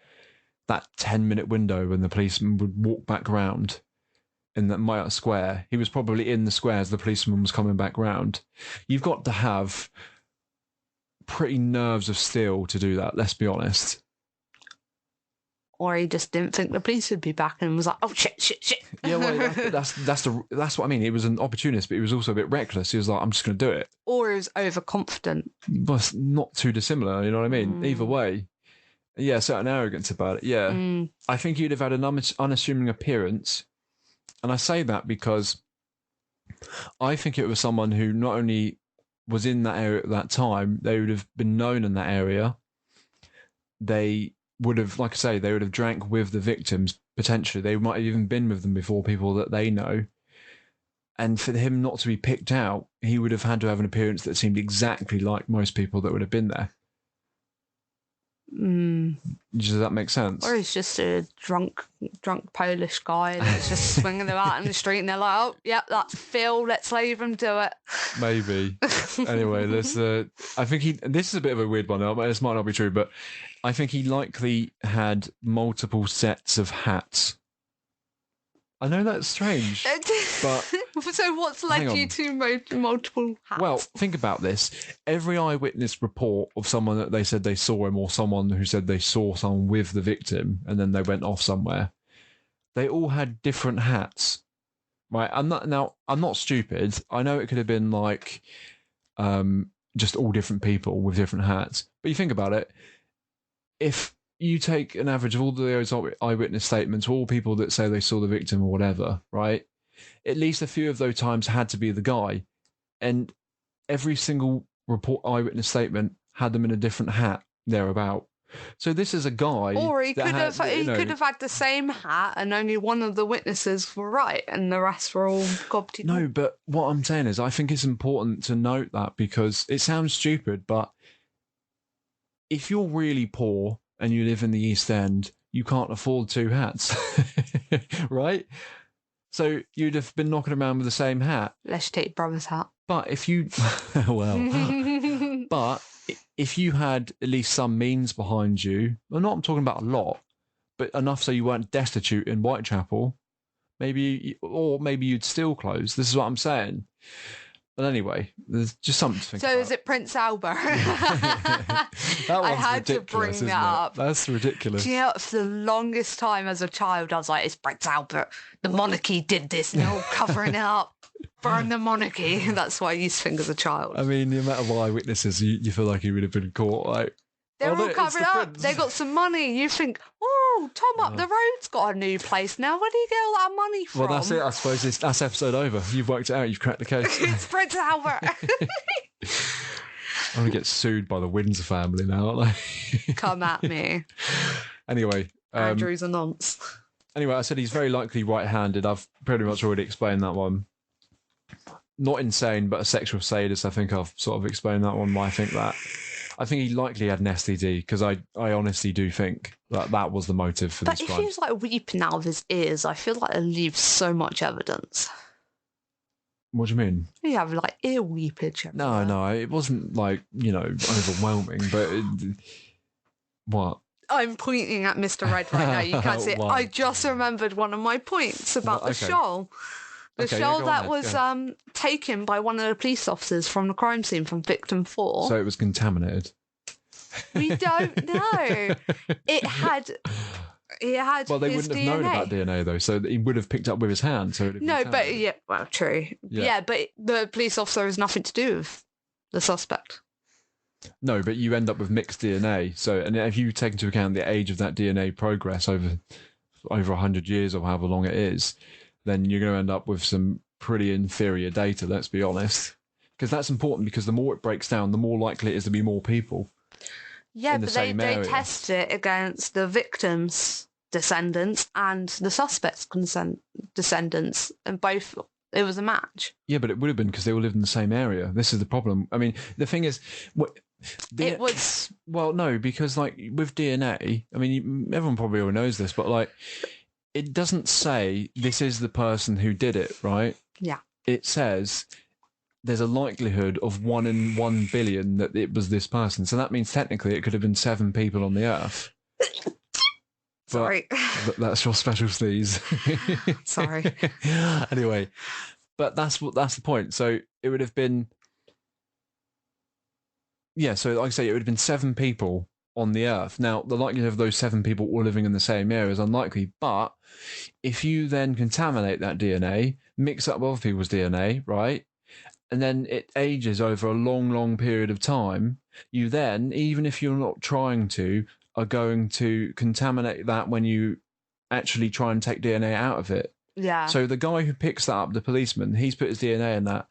[SPEAKER 5] that 10-minute window when the policeman would walk back round in the Mayotte Square, he was probably in the square as the policeman was coming back round. You've got to have pretty nerves of steel to do that, let's be honest.
[SPEAKER 6] Or he just didn't think the police would be back and was like, oh, shit.
[SPEAKER 5] Yeah, well, that's what I mean. He was an opportunist, but he was also a bit reckless. He was like, I'm just going to do it.
[SPEAKER 6] Or he was overconfident.
[SPEAKER 5] But not too dissimilar, you know what I mean? Either way. Yeah, certain arrogance about it, yeah. I think he'd have had an unassuming appearance. And I say that because I think it was someone who not only was in that area at that time, they would have been known in that area. They would have, like I say, they would have drank with the victims, potentially. They might have even been with them before, people that they know. And for him not to be picked out, he would have had to have an appearance that seemed exactly like most people that would have been there. Does that make sense?
[SPEAKER 6] Or he's just a drunk Polish guy and he's just swinging them out in the street and they're like, oh, yep, that's Phil, let's leave him do it.
[SPEAKER 5] Maybe. Anyway, I think this is a bit of a weird one. This might not be true, but I think he likely had multiple sets of hats. I know that's strange, but...
[SPEAKER 6] So what's led you to multiple hats?
[SPEAKER 5] Well, think about this. Every eyewitness report of someone that they said they saw him, or someone who said they saw someone with the victim and then they went off somewhere, they all had different hats. Right? I'm not stupid. I know it could have been like just all different people with different hats. But you think about it, if you take an average of all those eyewitness statements, all people that say they saw the victim or whatever, right? At least a few of those times had to be the guy. And every single eyewitness statement had them in a different hat thereabout. So this is a guy...
[SPEAKER 6] Or he could have had the same hat and only one of the witnesses were right and the rest were all gobbledygook.
[SPEAKER 5] No, but what I'm saying is I think it's important to note that, because it sounds stupid, but if you're really poor and you live in the East End, you can't afford 2 hats, right? So you'd have been knocking around with the same hat.
[SPEAKER 6] Let's take brother's hat.
[SPEAKER 5] But if you, but if you had at least some means behind you, I'm talking about a lot, but enough so you weren't destitute in Whitechapel, Maybe you'd steal clothes. This is what I'm saying. But anyway, there's just something to think
[SPEAKER 6] So
[SPEAKER 5] about.
[SPEAKER 6] is it Prince Albert?
[SPEAKER 5] That
[SPEAKER 6] I
[SPEAKER 5] one's
[SPEAKER 6] had to
[SPEAKER 5] ridiculous,
[SPEAKER 6] bring
[SPEAKER 5] isn't
[SPEAKER 6] that
[SPEAKER 5] it?
[SPEAKER 6] up.
[SPEAKER 5] That's ridiculous.
[SPEAKER 6] Do you know, for the longest time as a child, I was like, it's Prince Albert. The monarchy did this, and they're all covering it up. Burn the monarchy. That's what I used to think as a child.
[SPEAKER 5] I mean, the amount of eyewitnesses, you feel like he would have been caught. Like,
[SPEAKER 6] They're
[SPEAKER 5] oh, no,
[SPEAKER 6] all
[SPEAKER 5] it's
[SPEAKER 6] covered
[SPEAKER 5] the
[SPEAKER 6] up.
[SPEAKER 5] prince.
[SPEAKER 6] They got some money. You think, oh, Tom up the road's got a new place now. Where do you get all that money from?
[SPEAKER 5] Well, that's it. I suppose that's episode over. You've worked it out. You've cracked the case.
[SPEAKER 6] It's Prince Albert.
[SPEAKER 5] I'm gonna get sued by the Windsor family now, aren't I?
[SPEAKER 6] Come at me.
[SPEAKER 5] Anyway,
[SPEAKER 6] Andrew's a nonce.
[SPEAKER 5] anyway, I said he's very likely right-handed. I've pretty much already explained that one. Not insane, but a sexual sadist. I think I've sort of explained that one. Why I think that. I think he likely had an STD because I honestly do think that was the motive for
[SPEAKER 6] But
[SPEAKER 5] this
[SPEAKER 6] if
[SPEAKER 5] crime.
[SPEAKER 6] he was like weeping out of his ears, I feel like it leaves so much evidence.
[SPEAKER 5] What do you mean?
[SPEAKER 6] You have like ear weepage.
[SPEAKER 5] No, it wasn't like, overwhelming, but what?
[SPEAKER 6] I'm pointing at Mr. Red right now. You can't see it.
[SPEAKER 5] Why?
[SPEAKER 6] I just remembered one of my points about
[SPEAKER 5] Well,
[SPEAKER 6] the
[SPEAKER 5] okay.
[SPEAKER 6] shawl. The
[SPEAKER 5] Okay, yeah,
[SPEAKER 6] shawl
[SPEAKER 5] go on
[SPEAKER 6] that
[SPEAKER 5] then,
[SPEAKER 6] was
[SPEAKER 5] go.
[SPEAKER 6] taken by one of the police officers from the crime scene from victim 4.
[SPEAKER 5] So it was contaminated.
[SPEAKER 6] We don't know. It had
[SPEAKER 5] Well, they
[SPEAKER 6] his
[SPEAKER 5] wouldn't
[SPEAKER 6] DNA.
[SPEAKER 5] have known about DNA though, so he would have picked up with his hand. So it'd have been
[SPEAKER 6] No, but
[SPEAKER 5] contaminated.
[SPEAKER 6] yeah, well, true.
[SPEAKER 5] Yeah.
[SPEAKER 6] Yeah, but the police officer has nothing to do with the suspect.
[SPEAKER 5] No, but you end up with mixed DNA. So, and if you take into account the age of that DNA progress over 100 years or however long it is, then you're going to end up with some pretty inferior data. Let's be honest, because that's important. Because the more it breaks down, the more likely it is to be more people.
[SPEAKER 6] Yeah,
[SPEAKER 5] In the
[SPEAKER 6] but they
[SPEAKER 5] same area.
[SPEAKER 6] tested it against the victim's descendants and the suspect's descendants, and both, it was a match.
[SPEAKER 5] Yeah, but it would have been because they all lived in the same area. This is the problem. I mean, the thing is,
[SPEAKER 6] It was,
[SPEAKER 5] well, no, because like with DNA, I mean, everyone probably already knows this, but like, it doesn't say this is the person who did it, right?
[SPEAKER 6] yeah.
[SPEAKER 5] It says there's a likelihood of 1 in 1 billion that it was this person. So that means technically it could have been 7 people on the earth.
[SPEAKER 6] Sorry.
[SPEAKER 5] That's your special sneeze.
[SPEAKER 6] Sorry.
[SPEAKER 5] Anyway, but that's the point. So it would have been, yeah. So like I say, it would have been 7 people on the earth. Now the likelihood of those 7 people all living in the same area is unlikely. But if you then contaminate that DNA, mix up other people's DNA, right? And then it ages over a long, long period of time. You then, even if you're not trying to, are going to contaminate that when you actually try and take DNA out of it.
[SPEAKER 6] Yeah.
[SPEAKER 5] So the guy who picks that up, the policeman, he's put his DNA in that.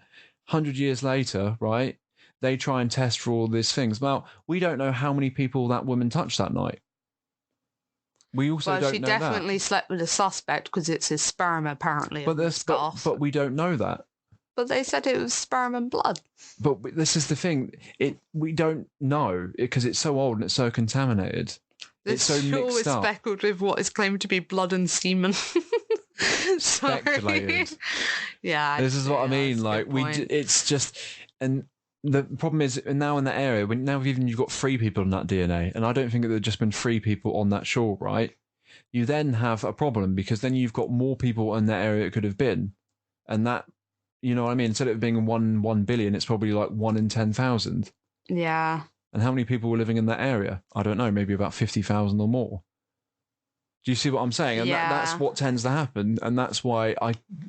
[SPEAKER 5] 100 years later, right, they try and test for all these things. Well, we don't know how many people that woman touched that night. We also
[SPEAKER 6] well,
[SPEAKER 5] don't
[SPEAKER 6] she
[SPEAKER 5] know
[SPEAKER 6] definitely slept with a suspect because it's his sperm, apparently.
[SPEAKER 5] that. But,
[SPEAKER 6] on the
[SPEAKER 5] there's,
[SPEAKER 6] scarf.
[SPEAKER 5] but we don't know that.
[SPEAKER 6] But they said it was sperm and blood.
[SPEAKER 5] But this is the thing. We don't know because it's so old and it's so contaminated.
[SPEAKER 6] This
[SPEAKER 5] It's so
[SPEAKER 6] shawl
[SPEAKER 5] mixed
[SPEAKER 6] is
[SPEAKER 5] up.
[SPEAKER 6] speckled with what is claimed to be blood and semen. Sorry.
[SPEAKER 5] Speculated.
[SPEAKER 6] Yeah.
[SPEAKER 5] This is what I
[SPEAKER 6] yeah,
[SPEAKER 5] mean.
[SPEAKER 6] that's a
[SPEAKER 5] Like
[SPEAKER 6] good point.
[SPEAKER 5] it's just, and the problem is now in that area, now even you've got 3 people on that DNA, and I don't think that there'd just been 3 people on that shore, right? You then have a problem because then you've got more people in that area it could have been, and that, you know what I mean. Instead of it being 1 billion, it's probably like 1 in 10,000.
[SPEAKER 6] Yeah.
[SPEAKER 5] And how many people were living in that area? I don't know, maybe about 50,000 or more. Do you see what I'm saying? And that's
[SPEAKER 6] Yeah.
[SPEAKER 5] what tends to happen, and that's why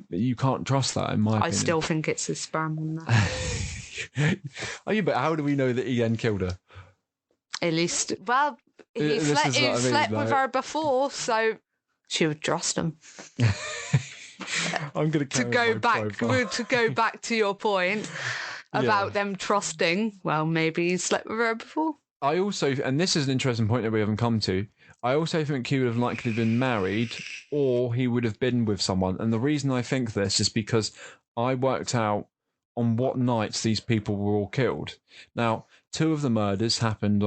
[SPEAKER 5] you can't trust that, in my opinion.
[SPEAKER 6] I still think it's his sperm on there.
[SPEAKER 5] Oh, yeah, but how do we know that he then killed her?
[SPEAKER 6] At least, well, he
[SPEAKER 5] This
[SPEAKER 6] slept,
[SPEAKER 5] is what I mean,
[SPEAKER 6] slept with
[SPEAKER 5] like-
[SPEAKER 6] her before, so she would trust him.
[SPEAKER 5] I'm going
[SPEAKER 6] To go back to your point about them trusting, well, maybe he slept with her before.
[SPEAKER 5] I also, and this is an interesting point that we haven't come to, I also think he would have likely been married or he would have been with someone. And the reason I think this is because I worked out on what nights these people were all killed. Now, 2 of the murders happened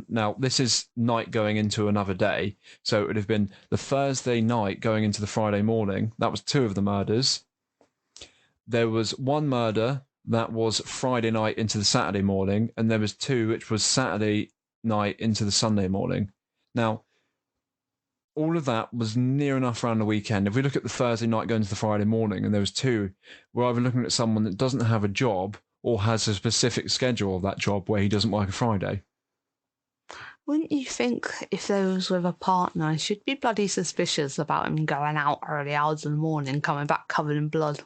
[SPEAKER 5] now this is night going into another day. So it would have been the Thursday night going into the Friday morning. That was 2 of the murders. There was 1 murder that was Friday night into the Saturday morning, and there was 2 which was Saturday night into the Sunday morning. Now, all of that was near enough around the weekend. If we look at the Thursday night going to the Friday morning, and there was two, we're either looking at someone that doesn't have a job or has a specific schedule of that job where he doesn't work a Friday.
[SPEAKER 6] Wouldn't you think if they was with a partner, you should be bloody suspicious about him going out early hours in the morning, coming back covered in blood?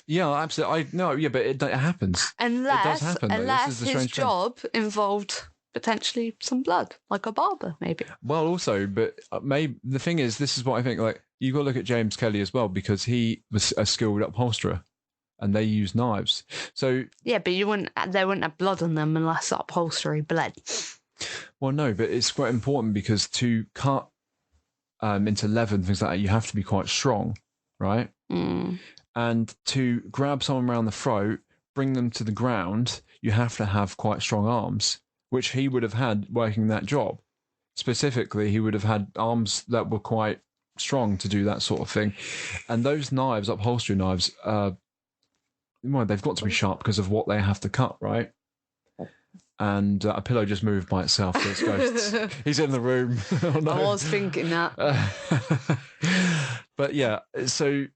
[SPEAKER 5] Yeah, absolutely. But it happens.
[SPEAKER 6] Unless,
[SPEAKER 5] it does happen, though.
[SPEAKER 6] unless
[SPEAKER 5] This is the
[SPEAKER 6] his
[SPEAKER 5] strange thing.
[SPEAKER 6] job involved potentially some blood, like a barber, maybe.
[SPEAKER 5] Well, also, but maybe the thing is, this is what I think. Like, you got to look at James Kelly as well, because he was a skilled upholsterer, and they use knives. So
[SPEAKER 6] Yeah, but they wouldn't have blood on them unless the upholstery bled.
[SPEAKER 5] well, no, but it's quite important because to cut into leather and things like that, you have to be quite strong, right?
[SPEAKER 6] Mm.
[SPEAKER 5] And to grab someone around the throat, bring them to the ground, you have to have quite strong arms, which he would have had working that job. Specifically, he would have had arms that were quite strong to do that sort of thing. And those knives, upholstery knives, well, they've got to be sharp because of what they have to cut, right? And a pillow just moved by itself. So it's ghosts. He's in the room. Oh, no.
[SPEAKER 6] I was thinking that.
[SPEAKER 5] But yeah, so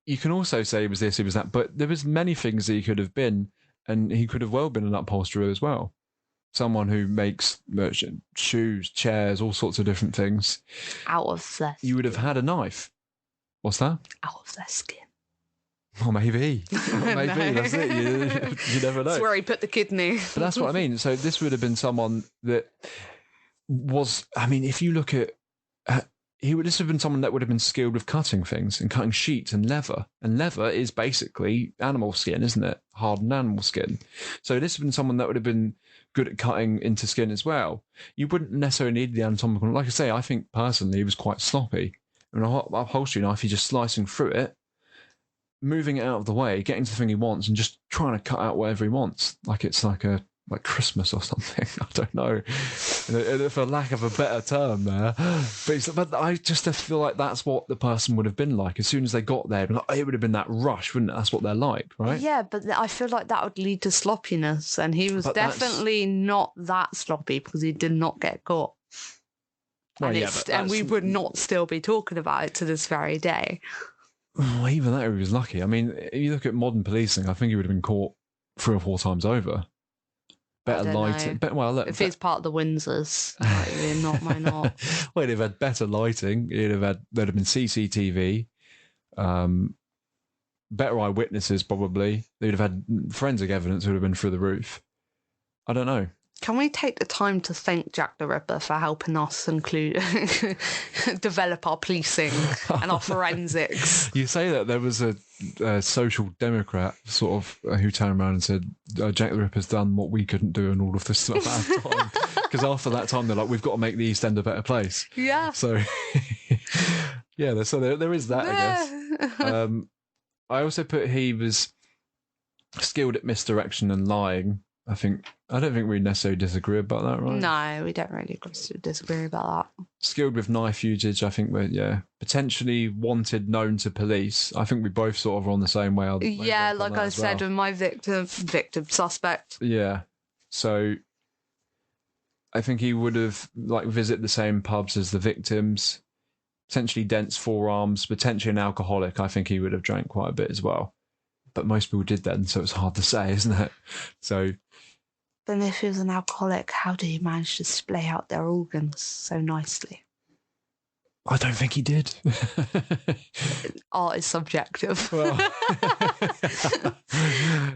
[SPEAKER 5] you can also say he was this, he was that, but there was many things that he could have been, and he could have well been an upholsterer as well. Someone who makes shoes, chairs, all sorts of different things.
[SPEAKER 6] Out of their
[SPEAKER 5] You would have had a knife. What's that?
[SPEAKER 6] out of their skin.
[SPEAKER 5] Well, maybe. Maybe,
[SPEAKER 6] No.
[SPEAKER 5] that's it. You never know.
[SPEAKER 6] That's where he put the kidney.
[SPEAKER 5] But that's what I mean. So this would have been someone that was, I mean, if you look at, this would have been someone that would have been skilled with cutting things and cutting sheets and leather. And leather is basically animal skin, isn't it? Hardened animal skin. So this would have been someone that would have been good at cutting into skin as well. You wouldn't necessarily need the anatomical. Like I say, I think personally he was quite sloppy. I mean, a upholstery knife, he's just slicing through it, moving it out of the way, getting to the thing he wants, and just trying to cut out whatever he wants, like it's like Christmas or something. I don't know, for lack of a better term there. But I just feel like that's what the person would have been like as soon as they got there. It would have been that rush, wouldn't it? That's what they're like, right?
[SPEAKER 6] Yeah, but I feel like that would lead to sloppiness, and he was
[SPEAKER 5] But that's-
[SPEAKER 6] definitely not that sloppy because he did not get caught.
[SPEAKER 5] Well,
[SPEAKER 6] And,
[SPEAKER 5] yeah,
[SPEAKER 6] it's,
[SPEAKER 5] but
[SPEAKER 6] and we
[SPEAKER 5] that's-
[SPEAKER 6] would not still be talking about it to this very day.
[SPEAKER 5] Well, even that, he was lucky. I mean, if you look at modern policing, I think he would have been caught 3 or 4 times over. Better
[SPEAKER 6] don't
[SPEAKER 5] lighting. Look,
[SPEAKER 6] If he's part of the Windsors, why not?
[SPEAKER 5] well, he'd have had better lighting. There'd have been CCTV, better eyewitnesses probably. They'd have had forensic evidence would have been through the roof. I don't know.
[SPEAKER 6] Can we take the time to thank Jack the Ripper for helping us develop our policing and our forensics?
[SPEAKER 5] You say that there was a social democrat sort of who turned around and said Jack the Ripper's done what we couldn't do and all of this stuff at the time. Because after that time they're like, we've got to make the East End a better place.
[SPEAKER 6] Yeah.
[SPEAKER 5] So yeah, there is that, I guess. I also put he was skilled at misdirection and lying. I don't think we necessarily disagree about that, right?
[SPEAKER 6] No, we don't really disagree about that.
[SPEAKER 5] Skilled with knife usage, I think potentially wanted, known to police. I think we both sort of are on the same way.
[SPEAKER 6] Yeah, like I said with my victim suspect.
[SPEAKER 5] Yeah, so I think he would have visit the same pubs as the victims. Potentially dense forearms, potentially an alcoholic. I think he would have drank quite a bit as well. But most people did then, so it's hard to say, isn't it? So.
[SPEAKER 6] Then if he was an alcoholic, how did he manage to splay out their organs so nicely?
[SPEAKER 5] I don't think he did.
[SPEAKER 6] Art is subjective.
[SPEAKER 5] Well.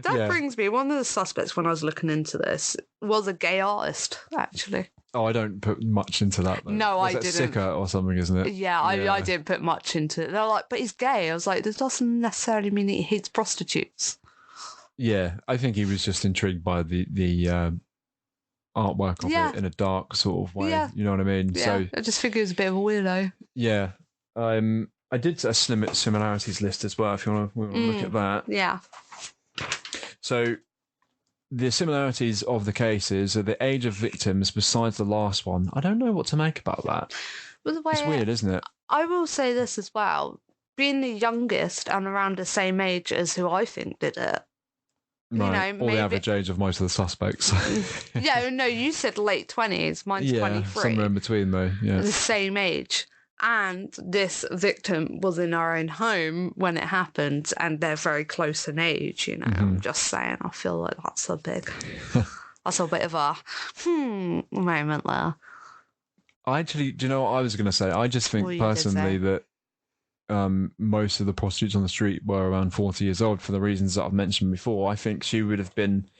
[SPEAKER 6] That brings me, one of the suspects when I was looking into this was a gay artist, actually.
[SPEAKER 5] Oh, I don't put much into that, though.
[SPEAKER 6] No, I
[SPEAKER 5] that
[SPEAKER 6] didn't.
[SPEAKER 5] Sicker or something, isn't it?
[SPEAKER 6] Yeah, I didn't put much into it. They're like, but he's gay. I was like, this doesn't necessarily mean he hates prostitutes.
[SPEAKER 5] Yeah, I think he was just intrigued by the artwork of it in a dark sort of way.
[SPEAKER 6] Yeah.
[SPEAKER 5] You know what I mean?
[SPEAKER 6] Yeah,
[SPEAKER 5] So
[SPEAKER 6] I just figured he was a bit of a weirdo.
[SPEAKER 5] yeah, I did a similarities list as well. If you want to look at that,
[SPEAKER 6] Yeah.
[SPEAKER 5] so the similarities of the cases are the age of victims. Besides the last one, I don't know what to make about that.
[SPEAKER 6] Well, the way
[SPEAKER 5] It's weird, isn't it?
[SPEAKER 6] I will say this as well. Being the youngest and around the same age as who I think did it.
[SPEAKER 5] Right.
[SPEAKER 6] know,
[SPEAKER 5] or the
[SPEAKER 6] maybe-
[SPEAKER 5] average age of most of the suspects.
[SPEAKER 6] Yeah, no, you said late 20s. Mine's
[SPEAKER 5] yeah,
[SPEAKER 6] 23.
[SPEAKER 5] somewhere in between though. Yeah.
[SPEAKER 6] The same age. And this victim was in her own home when it happened, and they're very close in age, you know. I'm just saying, I feel like that's a bit of a moment there.
[SPEAKER 5] Do you know what I was going to say? I just think
[SPEAKER 6] What you did
[SPEAKER 5] personally
[SPEAKER 6] say.
[SPEAKER 5] that most of the prostitutes on the street were around 40 years old for the reasons that I've mentioned before. I think she would have been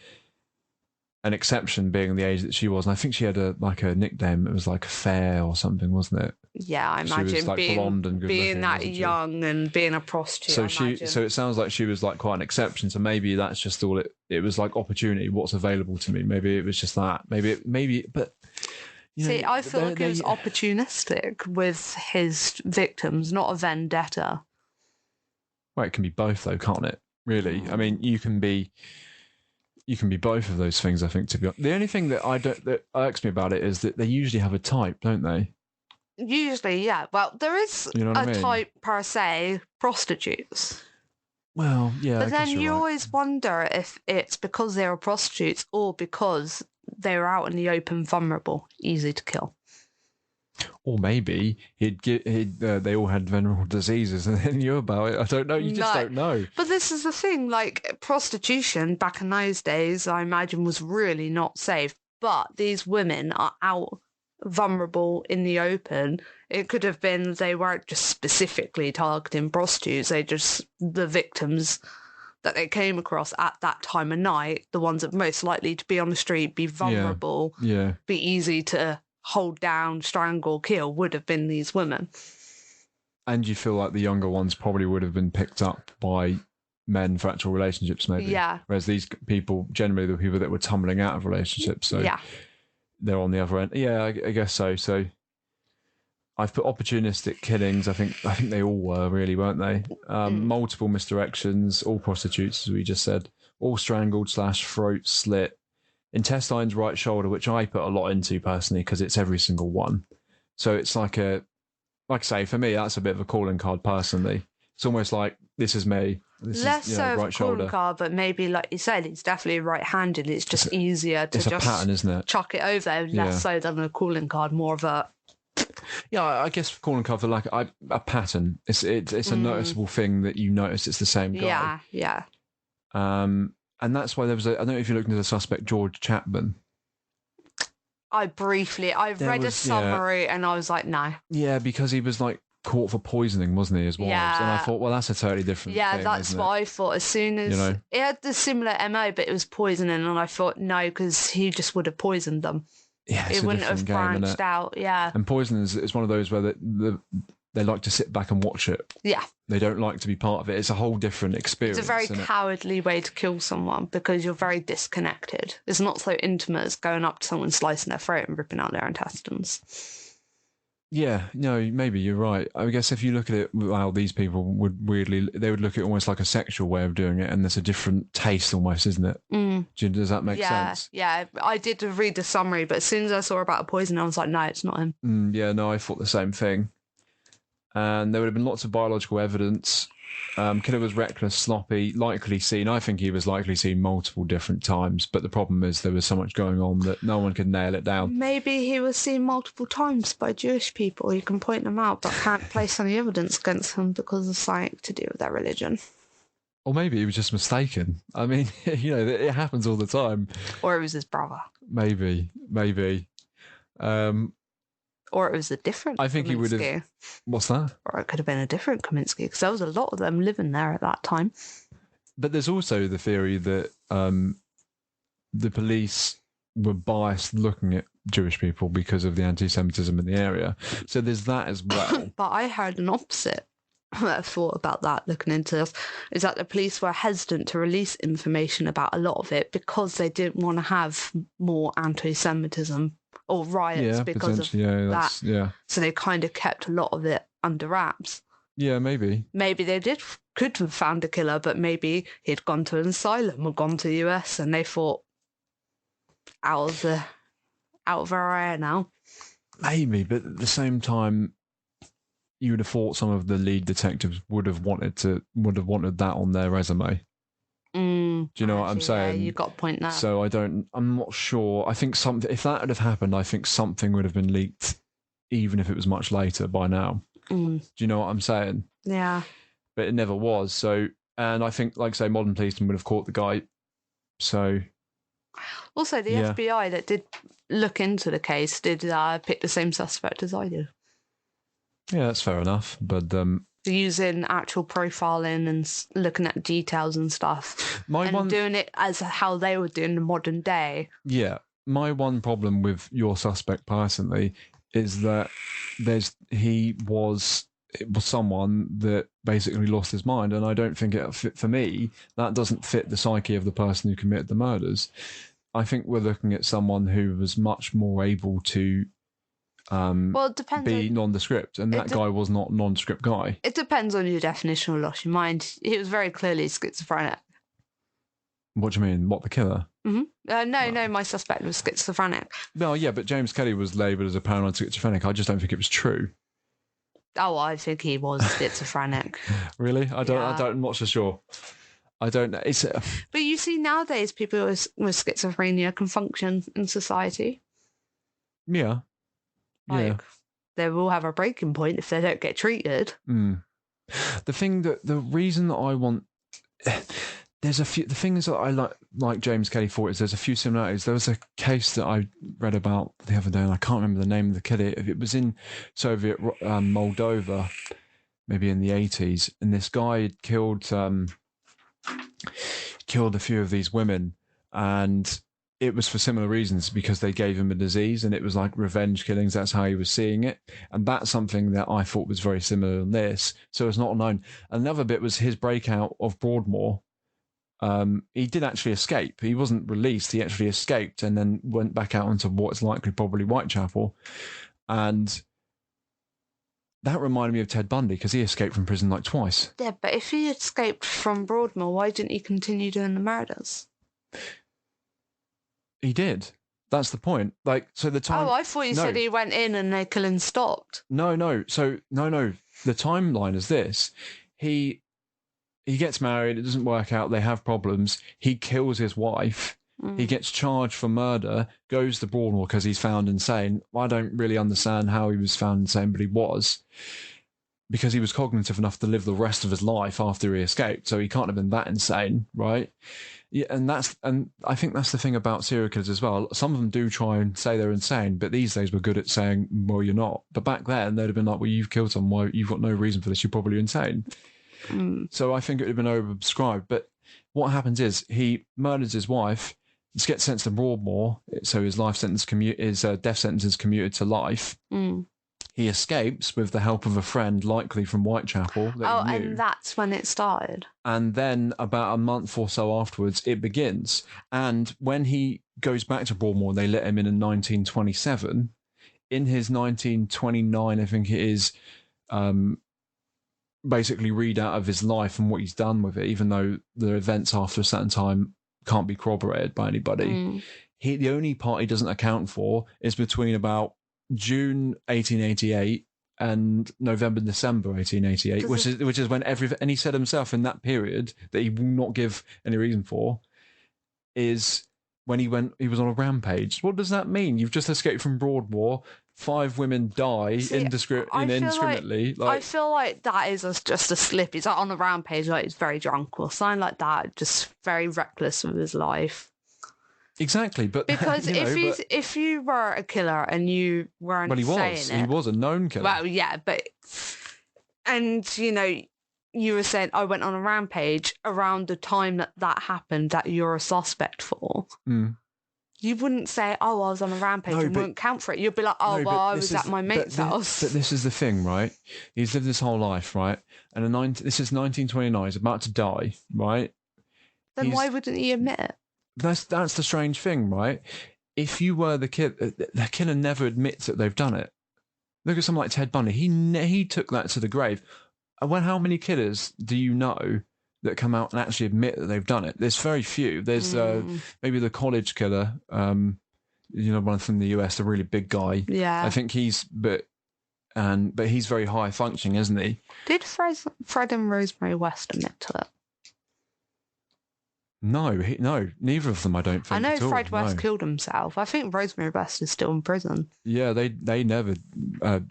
[SPEAKER 5] an exception being the age that she was. And I think she had a nickname. It was like Fair or something, wasn't it?
[SPEAKER 6] Yeah, I
[SPEAKER 5] She was,
[SPEAKER 6] imagine
[SPEAKER 5] like, blonde and
[SPEAKER 6] being
[SPEAKER 5] good-looking,
[SPEAKER 6] that
[SPEAKER 5] wasn't she?
[SPEAKER 6] young and being a prostitute.
[SPEAKER 5] So
[SPEAKER 6] I imagine.
[SPEAKER 5] so it sounds like she was like quite an exception. So maybe that's just all it was like opportunity, what's available to me. Maybe it was just that. But you know,
[SPEAKER 6] See, I feel like he was
[SPEAKER 5] they-
[SPEAKER 6] opportunistic with his victims, not a vendetta.
[SPEAKER 5] Well, it can be both though, can't it? Really? I mean, you can be both of those things, I think, to be honest. The only thing that irks me about it is that they usually have a type, don't they?
[SPEAKER 6] Usually, yeah. Well, there is
[SPEAKER 5] You know what I
[SPEAKER 6] a
[SPEAKER 5] mean?
[SPEAKER 6] type per se, prostitutes.
[SPEAKER 5] Well, yeah.
[SPEAKER 6] But
[SPEAKER 5] I
[SPEAKER 6] then
[SPEAKER 5] guess you're
[SPEAKER 6] you
[SPEAKER 5] right.
[SPEAKER 6] always wonder if it's because they were prostitutes or because they were out in the open, vulnerable, easy to kill.
[SPEAKER 5] Or maybe they all had venereal diseases and they knew about it. I don't know. You just
[SPEAKER 6] No.
[SPEAKER 5] don't know.
[SPEAKER 6] But this is the thing, like prostitution back in those days, I imagine was really not safe. But these women are out vulnerable in the open. It could have been they weren't just specifically targeting prostitutes, the victims that they came across at that time of night, the ones that most likely to be on the street, be vulnerable,
[SPEAKER 5] Yeah.
[SPEAKER 6] be easy to hold down, strangle, kill, would have been these women.
[SPEAKER 5] And you feel like the younger ones probably would have been picked up by men for actual relationships, maybe.
[SPEAKER 6] Yeah.
[SPEAKER 5] Whereas these people, generally the people that were tumbling out of relationships, so
[SPEAKER 6] Yeah.
[SPEAKER 5] they're on the other end. Yeah, I guess so. So I've put opportunistic killings. I think they all were really, weren't they? Multiple misdirections, all prostitutes, as we just said, all strangled / throat slit, intestines, right shoulder, which I put a lot into personally because it's every single one. So it's like I say, for me, that's a bit of a calling card personally. It's almost like this is me. This
[SPEAKER 6] Less
[SPEAKER 5] is
[SPEAKER 6] so of a
[SPEAKER 5] right
[SPEAKER 6] calling
[SPEAKER 5] shoulder.
[SPEAKER 6] card, but maybe, like you said, it's definitely right-handed. It's just easier to
[SPEAKER 5] It's a
[SPEAKER 6] just
[SPEAKER 5] pattern, isn't it?
[SPEAKER 6] chuck it over, less
[SPEAKER 5] Yeah.
[SPEAKER 6] so than a calling card, more of a...
[SPEAKER 5] Yeah, I guess calling card for like a pattern. It's a noticeable thing that you notice it's the same guy.
[SPEAKER 6] Yeah.
[SPEAKER 5] And that's why there was I don't know if you looked into the suspect George Chapman.
[SPEAKER 6] I read a summary and I was like, no.
[SPEAKER 5] Yeah, because he was like caught for poisoning, wasn't he, as well?
[SPEAKER 6] Yeah.
[SPEAKER 5] And I thought, well, that's a totally different
[SPEAKER 6] Yeah,
[SPEAKER 5] thing,
[SPEAKER 6] that's
[SPEAKER 5] isn't
[SPEAKER 6] what
[SPEAKER 5] it?
[SPEAKER 6] I thought. As soon as
[SPEAKER 5] You know?
[SPEAKER 6] it had the similar MO, but it was poisoning, and I thought no, because he just would have poisoned them.
[SPEAKER 5] Yeah, it's
[SPEAKER 6] It
[SPEAKER 5] a
[SPEAKER 6] wouldn't have
[SPEAKER 5] different game, innit?
[SPEAKER 6] branched out. Yeah,
[SPEAKER 5] And poison is one of those where they like to sit back and watch it.
[SPEAKER 6] yeah.
[SPEAKER 5] They don't like to be part of it. It's a whole different experience.
[SPEAKER 6] It's a very
[SPEAKER 5] isn't it?
[SPEAKER 6] cowardly way to kill someone because you're very disconnected. It's not so intimate as going up to someone, slicing their throat and ripping out their intestines.
[SPEAKER 5] Yeah, no, maybe you're right. I guess if you look at it, how these people they would look at it almost like a sexual way of doing it, and there's a different taste almost, isn't it? Does that make sense?
[SPEAKER 6] Yeah. I did read the summary, but as soon as I saw about a poison, I was like, no, it's not him.
[SPEAKER 5] Yeah, no, I thought the same thing. And there would have been lots of biological evidence. Killer was reckless, sloppy, likely seen. I think he was likely seen multiple different times, but the problem is there was so much going on that no one could nail it down.
[SPEAKER 6] Maybe he was seen multiple times by Jewish people. You can point them out, but can't place any evidence against them because of something to do with their religion.
[SPEAKER 5] Or maybe he was just mistaken. I mean, it happens all the time.
[SPEAKER 6] Or it was his brother.
[SPEAKER 5] Maybe.
[SPEAKER 6] Or it was a different
[SPEAKER 5] I think he would have.
[SPEAKER 6] Kaminsky.
[SPEAKER 5] What's that?
[SPEAKER 6] Or it could have been a different Kaminsky, because there was a lot of them living there at that time.
[SPEAKER 5] But there's also the theory that the police were biased looking at Jewish people because of the anti-Semitism in the area. So there's that as well.
[SPEAKER 6] But I heard an opposite thought about that, looking into this, is that the police were hesitant to release information about a lot of it because they didn't want to have more anti-Semitism or riots
[SPEAKER 5] Yeah,
[SPEAKER 6] because of
[SPEAKER 5] potentially. Yeah,
[SPEAKER 6] So they kind of kept a lot of it under wraps.
[SPEAKER 5] yeah, maybe.
[SPEAKER 6] Maybe they could have found a killer, but maybe he'd gone to an asylum or gone to the US and they thought out of our area now.
[SPEAKER 5] Maybe, but at the same time, you would have thought some of the lead detectives would have wanted that on their resume. Do you know what I'm saying?
[SPEAKER 6] Yeah, you got a point there.
[SPEAKER 5] So I'm not sure. I think if that had have happened, I think something would have been leaked, even if it was much later by now.
[SPEAKER 6] Mm.
[SPEAKER 5] Do you know what I'm saying?
[SPEAKER 6] Yeah.
[SPEAKER 5] But it never was. So, and I think, like I say, modern policemen would have caught the guy. So,
[SPEAKER 6] Also, the
[SPEAKER 5] Yeah.
[SPEAKER 6] FBI that did look into the case did pick the same suspect as I did.
[SPEAKER 5] yeah, that's fair enough. But
[SPEAKER 6] Using actual profiling and looking at details and stuff.
[SPEAKER 5] my
[SPEAKER 6] And
[SPEAKER 5] one,
[SPEAKER 6] doing it as how they would do in the modern day.
[SPEAKER 5] yeah, my one problem with your suspect personally is that it was someone that basically lost his mind, and I don't think it fit for me. That doesn't fit the psyche of the person who committed the murders. I think we're looking at someone who was much more able to
[SPEAKER 6] Well, it depends.
[SPEAKER 5] be nondescript, and that guy was not a nondescript guy.
[SPEAKER 6] It depends on your definition of lost your mind. He was very clearly schizophrenic.
[SPEAKER 5] What do you mean? What, the killer?
[SPEAKER 6] No, my suspect was schizophrenic.
[SPEAKER 5] No, yeah, but James Kelly was labelled as a paranoid schizophrenic. I just don't think it was true.
[SPEAKER 6] Oh, I think he was schizophrenic.
[SPEAKER 5] Really? I don't.
[SPEAKER 6] Yeah.
[SPEAKER 5] I'm not so sure. I don't know. It's
[SPEAKER 6] But you see, nowadays, people with schizophrenia can function in society.
[SPEAKER 5] yeah,
[SPEAKER 6] Like, they will have a breaking point if they don't get treated.
[SPEAKER 5] The reason that I want there's a few the things that I like James Kelly for is there's a few similarities. There was a case that I read about the other day, and I can't remember the name of the killer. It was in Soviet Moldova, maybe in the 80s, and this guy had killed a few of these women, and it was for similar reasons, because they gave him a disease, and it was like revenge killings. That's how he was seeing it. And that's something that I thought was very similar in this. So it's not known. Another bit was his breakout of Broadmoor. He did actually escape. He wasn't released. He actually escaped and then went back out into what is likely probably Whitechapel. And that reminded me of Ted Bundy, because he escaped from prison like twice.
[SPEAKER 6] Yeah, but if he escaped from Broadmoor, why didn't he continue doing the murders?
[SPEAKER 5] He did. That's the point. Like, so the time.
[SPEAKER 6] Oh, I thought you said he went in and the killing stopped.
[SPEAKER 5] No. So no. The timeline is this: he gets married. It doesn't work out. They have problems. He kills his wife. He gets charged for murder. Goes to Broadmoor because he's found insane. I don't really understand how he was found insane, but he was, because he was cognitive enough to live the rest of his life after he escaped. So he can't have been that insane, right? Yeah, and I think that's the thing about serial killers as well. Some of them do try and say they're insane, but these days we're good at saying, well, you're not. But back then they'd have been like, well, you've killed someone, you've got no reason for this, you're probably insane. So I think it would have been overprescribed. But what happens is he murders his wife, gets sentenced to Broadmoor, so his death sentence is commuted to life. He escapes with the help of a friend, likely from Whitechapel. That he knew.
[SPEAKER 6] And that's when it started.
[SPEAKER 5] And then about a month or so afterwards, it begins. And when he goes back to Broadmoor, they let him in 1927. In his 1929, I think it is, basically read out of his life and what he's done with it, even though the events after a certain time can't be corroborated by anybody. The only part he doesn't account for is between about June 1888 and November, December 1888, which is when and he said himself in that period that he will not give any reason for, is when he was on a rampage. What does that mean? You've just escaped from Broadmoor. 5 women die indiscriminately.
[SPEAKER 6] I feel like that is just a slip. He's like on a rampage, like he's very drunk or something like that, just very reckless with his life.
[SPEAKER 5] Exactly, but
[SPEAKER 6] because if you were a killer and you weren't
[SPEAKER 5] he was a known killer.
[SPEAKER 6] Well, yeah, but you were saying I went on a rampage around the time that happened that you're a suspect for. You wouldn't say, "Oh, I was on a rampage," and wouldn't count for it. You'd be like, "Oh, well, I was at my mate's house."
[SPEAKER 5] But this is the thing, right? He's lived his whole life, right? And this is 1929. He's about to die, right?
[SPEAKER 6] Then why wouldn't he admit it?
[SPEAKER 5] That's the strange thing, right? If you were the killer never admits that they've done it. Look at someone like Ted Bundy. He took that to the grave. How many killers do you know that come out and actually admit that they've done it? There's very few. There's maybe the college killer, one from the US, the really big guy.
[SPEAKER 6] Yeah,
[SPEAKER 5] I think but he's very high functioning, isn't he?
[SPEAKER 6] Did Fred and Rosemary West admit to it?
[SPEAKER 5] No, neither of them. I don't think.
[SPEAKER 6] I know
[SPEAKER 5] at all,
[SPEAKER 6] Fred West
[SPEAKER 5] no.
[SPEAKER 6] killed himself. I think Rosemary West is still in prison.
[SPEAKER 5] Yeah, they never.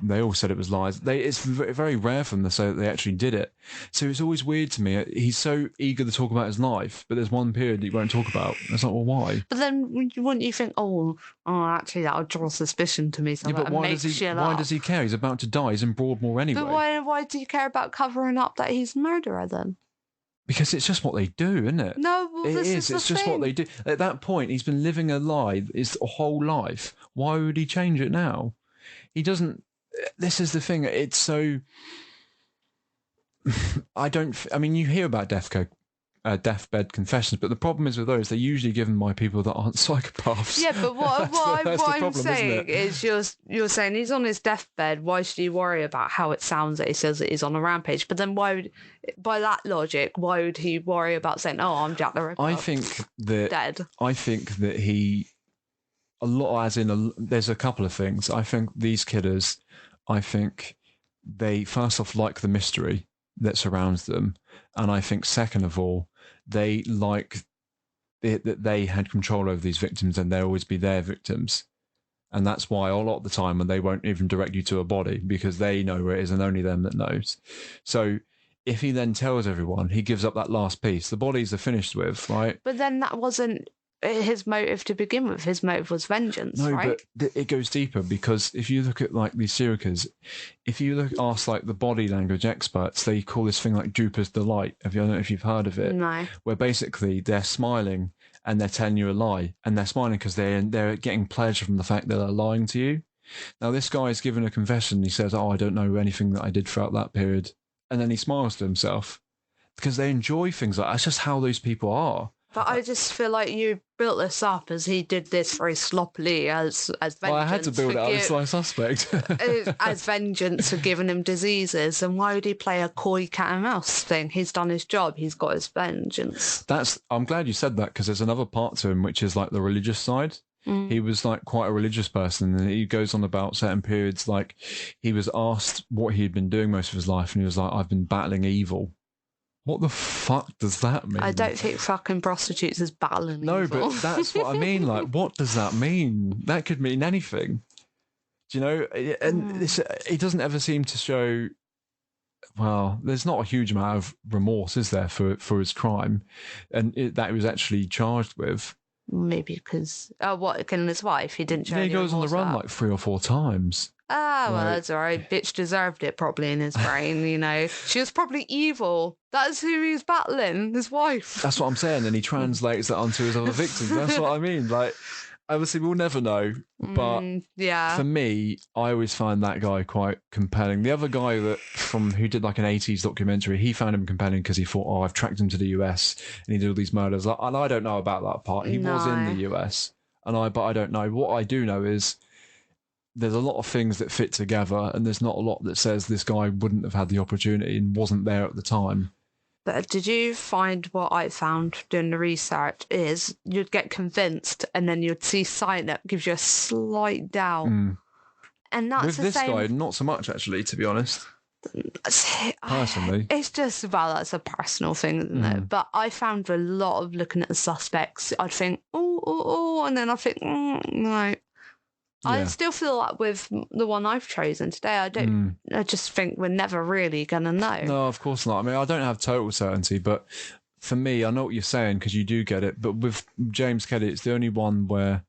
[SPEAKER 5] They all said it was lies. It's very rare for them to say that they actually did it. So it's always weird to me. He's so eager to talk about his life, but there's one period he won't talk about. It's like, well, why?
[SPEAKER 6] But then wouldn't you think, actually that would draw suspicion to me? So
[SPEAKER 5] Yeah, but why does he? Why does he care? He's about to die. He's in Broadmoor anyway.
[SPEAKER 6] But why do you care about covering up that he's a murderer then?
[SPEAKER 5] Because it's just what they do, isn't it?
[SPEAKER 6] No, well,
[SPEAKER 5] It
[SPEAKER 6] this
[SPEAKER 5] is.
[SPEAKER 6] is the
[SPEAKER 5] It's just what
[SPEAKER 6] thing.
[SPEAKER 5] they do. At that point, he's been living a lie his whole life. Why would he change it now? He doesn't. This is the thing. It's so. I mean, you hear about deathbed confessions, but the problem is with those, they're usually given by people that aren't psychopaths.
[SPEAKER 6] Yeah, but what
[SPEAKER 5] That's the
[SPEAKER 6] I'm
[SPEAKER 5] problem,
[SPEAKER 6] saying
[SPEAKER 5] isn't it?
[SPEAKER 6] is you're saying he's on his deathbed. Why should he worry about how it sounds that he says that he's on a rampage? But then by that logic, why would he worry about saying, "Oh, I'm Jack the Ripper"?
[SPEAKER 5] I think that
[SPEAKER 6] dead.
[SPEAKER 5] he a lot as in there's a couple of things. I think these killers, they first off like the mystery that surrounds them, and I think second of all, they like it that they had control over these victims and they'll always be their victims. And that's why a lot of the time when they won't even direct you to a body because they know where it is and only them that knows. So if he then tells everyone, he gives up that last piece. The bodies are finished with, right?
[SPEAKER 6] But then that wasn't his motive to begin with. His motive was vengeance,
[SPEAKER 5] No,
[SPEAKER 6] right?
[SPEAKER 5] but it goes deeper because if you look at like these serial killers, if you ask like the body language experts, they call this thing like Jupiter's delight. I don't know if you've heard of it.
[SPEAKER 6] No.
[SPEAKER 5] Where basically they're smiling and they're telling you a lie, and they're smiling because they're getting pleasure from the fact that they're lying to you. Now this guy is given a confession. He says, "Oh, I don't know anything that I did throughout that period," and then he smiles to himself because they enjoy things like that. That's just how those people are.
[SPEAKER 6] But I just feel like you built this up as he did this very sloppily as vengeance.
[SPEAKER 5] Well, I had to build it up. It's like suspect.
[SPEAKER 6] As vengeance for giving him diseases. And why would he play a coy cat and mouse thing? He's done his job. He's got his vengeance.
[SPEAKER 5] I'm glad you said that because there's another part to him which is like the religious side. He was like quite a religious person, and he goes on about certain periods. Like he was asked what he'd been doing most of his life, and he was like, "I've been battling evil." What the fuck does that mean?
[SPEAKER 6] I don't think fucking prostitutes is battling
[SPEAKER 5] No,
[SPEAKER 6] evil.
[SPEAKER 5] but that's what I mean. Like, what does that mean? That could mean anything. Do you know? And he doesn't ever seem to show. Well, there's not a huge amount of remorse, is there, for his crime, and that he was actually charged with.
[SPEAKER 6] Maybe because killing his wife? He didn't show.
[SPEAKER 5] Yeah, he
[SPEAKER 6] any
[SPEAKER 5] goes on the
[SPEAKER 6] remorse
[SPEAKER 5] run
[SPEAKER 6] for that.
[SPEAKER 5] like 3 or 4 times.
[SPEAKER 6] Well,
[SPEAKER 5] Like-
[SPEAKER 6] that's all right. Bitch deserved it probably in his brain, you know. She was probably evil. That's who he was battling, his wife.
[SPEAKER 5] That's what I'm saying, and he translates that onto his other victims. That's what I mean. Like, obviously, we'll never know, but
[SPEAKER 6] Yeah.
[SPEAKER 5] for me, I always find that guy quite compelling. The other guy who did like an 80s documentary, he found him compelling because he thought, "Oh, I've tracked him to the US and he did all these murders." And I don't know about that part. He was in
[SPEAKER 6] No.
[SPEAKER 5] the US, but I don't know. What I do know is there's a lot of things that fit together, and there's not a lot that says this guy wouldn't have had the opportunity and wasn't there at the time.
[SPEAKER 6] But did you find what I found doing the research is you'd get convinced and then you'd see sign that gives you a slight doubt. And that's
[SPEAKER 5] With
[SPEAKER 6] the
[SPEAKER 5] this
[SPEAKER 6] same.
[SPEAKER 5] guy, not so much actually, to be honest. Personally.
[SPEAKER 6] It's just, well, that's a personal thing, isn't it? But I found a lot of looking at the suspects, I'd think, oh, and then I think, no. I
[SPEAKER 5] Yeah.
[SPEAKER 6] still feel like with the one I've chosen today, I just think we're never really going to know.
[SPEAKER 5] No, of course not. I mean, I don't have total certainty, but for me, I know what you're saying because you do get it. But with James Kelly, it's the only one where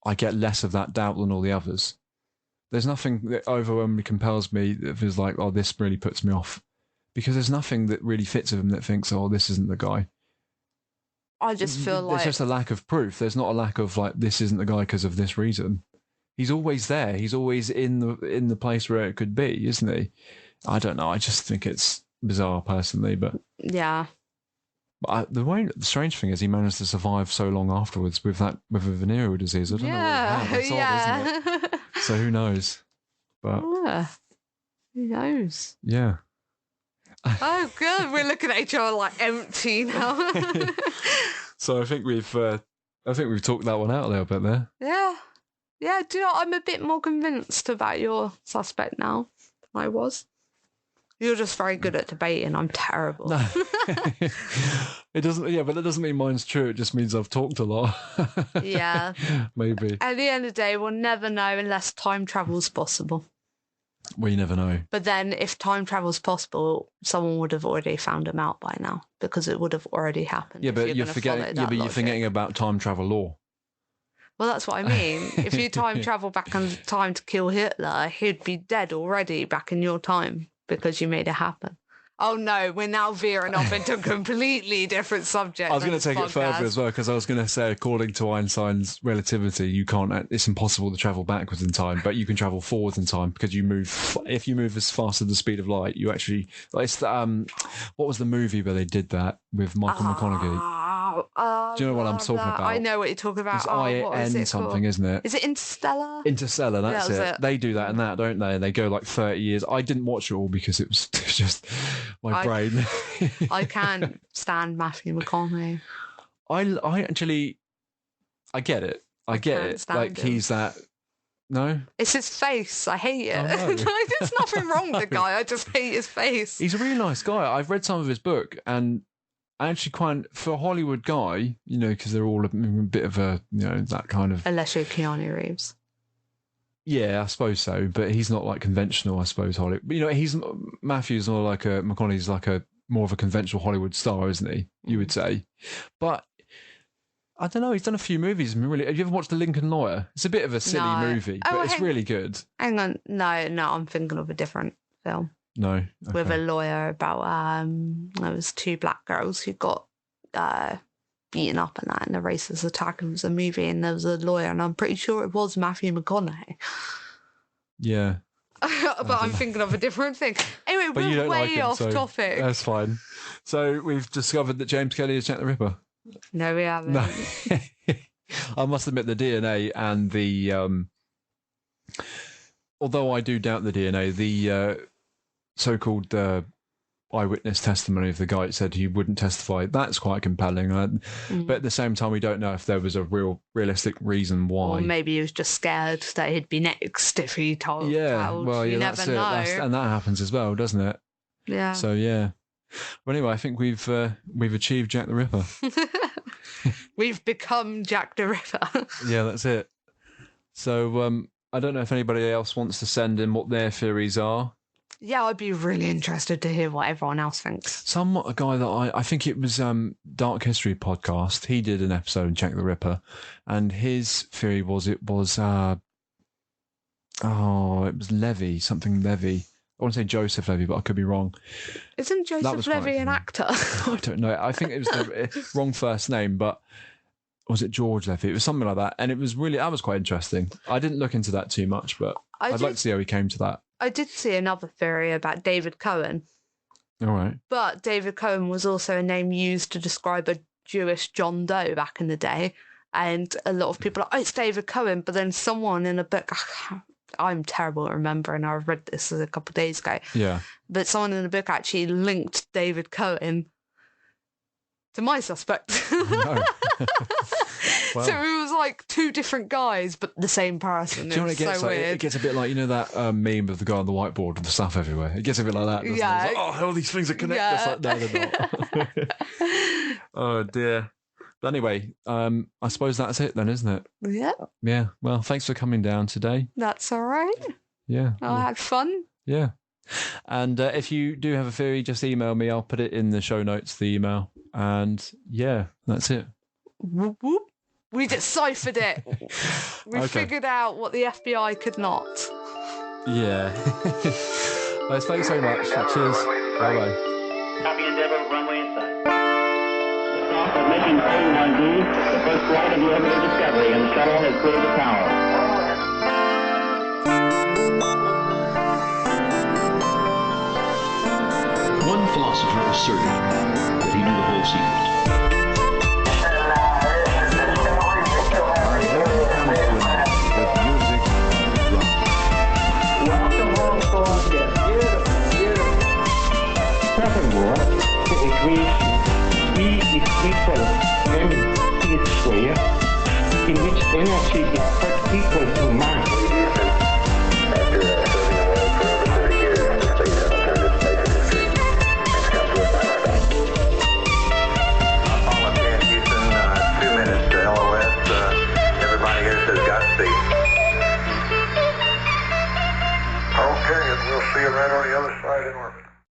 [SPEAKER 5] I get less of that doubt than all the others. There's nothing that overwhelmingly compels me that feels like, "Oh, this really puts me off," because there's nothing that really fits with him that thinks, "Oh, this isn't the guy."
[SPEAKER 6] I just feel
[SPEAKER 5] There's
[SPEAKER 6] like
[SPEAKER 5] just a lack of proof. There's not a lack of like, "This isn't the guy because of this reason." He's always there. He's always in the place where it could be, isn't he? I don't know. I just think it's bizarre personally, but
[SPEAKER 6] yeah.
[SPEAKER 5] the strange thing is he managed to survive so long afterwards with a venereal disease. I don't know what he had. That's odd, isn't it? So who knows? But
[SPEAKER 6] Yeah. Who knows?
[SPEAKER 5] yeah.
[SPEAKER 6] Oh, good. We're looking at each other like empty now.
[SPEAKER 5] So I think we've talked that one out a little bit there.
[SPEAKER 6] Yeah, do you know, I'm a bit more convinced about your suspect now than I was. You're just very good at debating. I'm terrible.
[SPEAKER 5] No. It doesn't. Yeah, but that doesn't mean mine's true. It just means I've talked a lot.
[SPEAKER 6] Yeah.
[SPEAKER 5] Maybe.
[SPEAKER 6] At the end of the day, we'll never know unless time travel's possible.
[SPEAKER 5] Well, you never know.
[SPEAKER 6] But then, if time travel's possible, someone would have already found him out by now because it would have already happened.
[SPEAKER 5] Yeah,
[SPEAKER 6] if
[SPEAKER 5] but you're
[SPEAKER 6] gonna
[SPEAKER 5] forgetting.
[SPEAKER 6] follow
[SPEAKER 5] Yeah,
[SPEAKER 6] that
[SPEAKER 5] but you're
[SPEAKER 6] logic.
[SPEAKER 5] forgetting about time travel law.
[SPEAKER 6] Well, that's what I mean. If you time travel back in time to kill Hitler, he'd be dead already back in your time because you made it happen. Oh no, we're now veering off into a completely different subject.
[SPEAKER 5] I was
[SPEAKER 6] on
[SPEAKER 5] going to
[SPEAKER 6] this
[SPEAKER 5] take it further
[SPEAKER 6] podcast.
[SPEAKER 5] as well because I was going to say, according to Einstein's relativity, you can't. It's impossible to travel backwards in time, but you can travel forwards in time because you move. If you move as fast as the speed of light, you actually. Like it's what was the movie where they did that with Michael McConaughey? Do you know what I'm talking about?
[SPEAKER 6] I know what you're talking about.
[SPEAKER 5] It's
[SPEAKER 6] What is
[SPEAKER 5] IN
[SPEAKER 6] it
[SPEAKER 5] something,
[SPEAKER 6] called?
[SPEAKER 5] isn't it?
[SPEAKER 6] Is it Interstellar?
[SPEAKER 5] Interstellar, that's
[SPEAKER 6] That was
[SPEAKER 5] it.
[SPEAKER 6] it.
[SPEAKER 5] They do that and that, don't they? They go like 30 years. I didn't watch it all because it was just my brain.
[SPEAKER 6] I can't stand Matthew McConaughey.
[SPEAKER 5] I actually, I get it. I get
[SPEAKER 6] can't
[SPEAKER 5] it.
[SPEAKER 6] stand
[SPEAKER 5] Like
[SPEAKER 6] him.
[SPEAKER 5] he's that. No,
[SPEAKER 6] It's his face. I hate it.
[SPEAKER 5] Oh, no.
[SPEAKER 6] Like, there's nothing wrong with the guy. I just hate his face.
[SPEAKER 5] he's a really nice guy. I've read some of his book and I actually quite for a Hollywood guy, you know, because they're all a bit of a, you know, that kind of.
[SPEAKER 6] Unless you're Keanu Reeves.
[SPEAKER 5] Yeah, I suppose so, but he's not like conventional. I suppose Hollywood. But, you know, Matthew's more like a McConaughey's like a more of a conventional Hollywood star, isn't he? You would say, but I don't know. He's done a few movies. I mean, really, have you ever watched The Lincoln Lawyer? It's a bit of a silly
[SPEAKER 6] No.
[SPEAKER 5] movie,
[SPEAKER 6] Oh,
[SPEAKER 5] but it's
[SPEAKER 6] hang-
[SPEAKER 5] really good.
[SPEAKER 6] Hang on. No, I'm thinking of a different film
[SPEAKER 5] No,
[SPEAKER 6] with a
[SPEAKER 5] okay.
[SPEAKER 6] lawyer about there was two black girls who got beaten up and that in a racist attack. It was a movie and there was a lawyer and I'm pretty sure it was Matthew McConaughey.
[SPEAKER 5] Yeah,
[SPEAKER 6] But I'm thinking of a different thing. Anyway,
[SPEAKER 5] but you
[SPEAKER 6] we're
[SPEAKER 5] don't
[SPEAKER 6] way
[SPEAKER 5] like him,
[SPEAKER 6] off
[SPEAKER 5] so
[SPEAKER 6] topic.
[SPEAKER 5] that's fine. So we've discovered that James Kelly is Jack the Ripper.
[SPEAKER 6] No, we haven't.
[SPEAKER 5] No, I must admit the DNA and the although I do doubt the DNA, the so-called eyewitness testimony of the guy that said he wouldn't testify. That's quite compelling. But at the same time, we don't know if there was a realistic reason why.
[SPEAKER 6] Or maybe he was just scared that he'd be next if he told.
[SPEAKER 5] Yeah,
[SPEAKER 6] told.
[SPEAKER 5] well,
[SPEAKER 6] you
[SPEAKER 5] yeah,
[SPEAKER 6] never
[SPEAKER 5] that's it.
[SPEAKER 6] know.
[SPEAKER 5] And that happens as well, doesn't it?
[SPEAKER 6] Yeah.
[SPEAKER 5] So yeah. Well, anyway, I think we've achieved Jack the Ripper.
[SPEAKER 6] We've become Jack the Ripper.
[SPEAKER 5] Yeah, that's it. So I don't know if anybody else wants to send in what their theories are.
[SPEAKER 6] Yeah, I'd be really interested to hear what everyone else thinks.
[SPEAKER 5] A guy that I think it was Dark History podcast. He did an episode on Jack the Ripper, and his theory was it was Levy, something Levy. I want to say Joseph Levy, but I could be wrong.
[SPEAKER 6] Isn't
[SPEAKER 5] was
[SPEAKER 6] Joseph
[SPEAKER 5] quite
[SPEAKER 6] Levy an
[SPEAKER 5] funny.
[SPEAKER 6] actor?
[SPEAKER 5] I don't know. I think it was the wrong first name, but was it George Levy? It was something like that, and it was that was quite interesting. I didn't look into that too much, but I'd like to see how he came to that.
[SPEAKER 6] I did see another theory about David Cohen,
[SPEAKER 5] All right.
[SPEAKER 6] but David Cohen was also a name used to describe a Jewish John Doe back in the day. And a lot of people are like, oh, it's David Cohen. But then someone in a book, I'm terrible at remembering, I read this a couple of days ago,
[SPEAKER 5] Yeah.
[SPEAKER 6] but someone in the book actually linked David Cohen to my suspect.
[SPEAKER 5] No. Wow.
[SPEAKER 6] So it was like two different guys, but the same person.
[SPEAKER 5] Do you know what
[SPEAKER 6] It's
[SPEAKER 5] it gets
[SPEAKER 6] so
[SPEAKER 5] like?
[SPEAKER 6] weird.
[SPEAKER 5] It gets a bit like, you know, that meme of the guy on the whiteboard with the stuff everywhere. It gets a bit like that, doesn't
[SPEAKER 6] Yeah.
[SPEAKER 5] it? It's like, oh, all these things are connected. It's like, no, they're not. Oh, dear. But anyway, I suppose that's it then, isn't it?
[SPEAKER 6] Yeah,
[SPEAKER 5] Yeah. Well, thanks for coming down today.
[SPEAKER 6] that's all right.
[SPEAKER 5] Yeah.
[SPEAKER 6] I had fun.
[SPEAKER 5] Yeah. And if you do have a theory, just email me. I'll put it in the show notes, the email. And yeah, that's it.
[SPEAKER 6] Whoop, whoop. We deciphered it. We
[SPEAKER 5] Okay.
[SPEAKER 6] figured out what the FBI could not.
[SPEAKER 5] Yeah. Well, thanks so much. Cheers. Bye-bye.
[SPEAKER 2] Copy Endeavour, runway inside. Liftoff of mission A1D, the first flight of the orbital Discovery, and the shuttle has cleared the tower.
[SPEAKER 3] One philosopher asserted that he knew the whole secret.
[SPEAKER 2] Welcome home, folks. Yes, beautiful. Furthermore, the equation E is equal mc squared, in which energy is equal to mass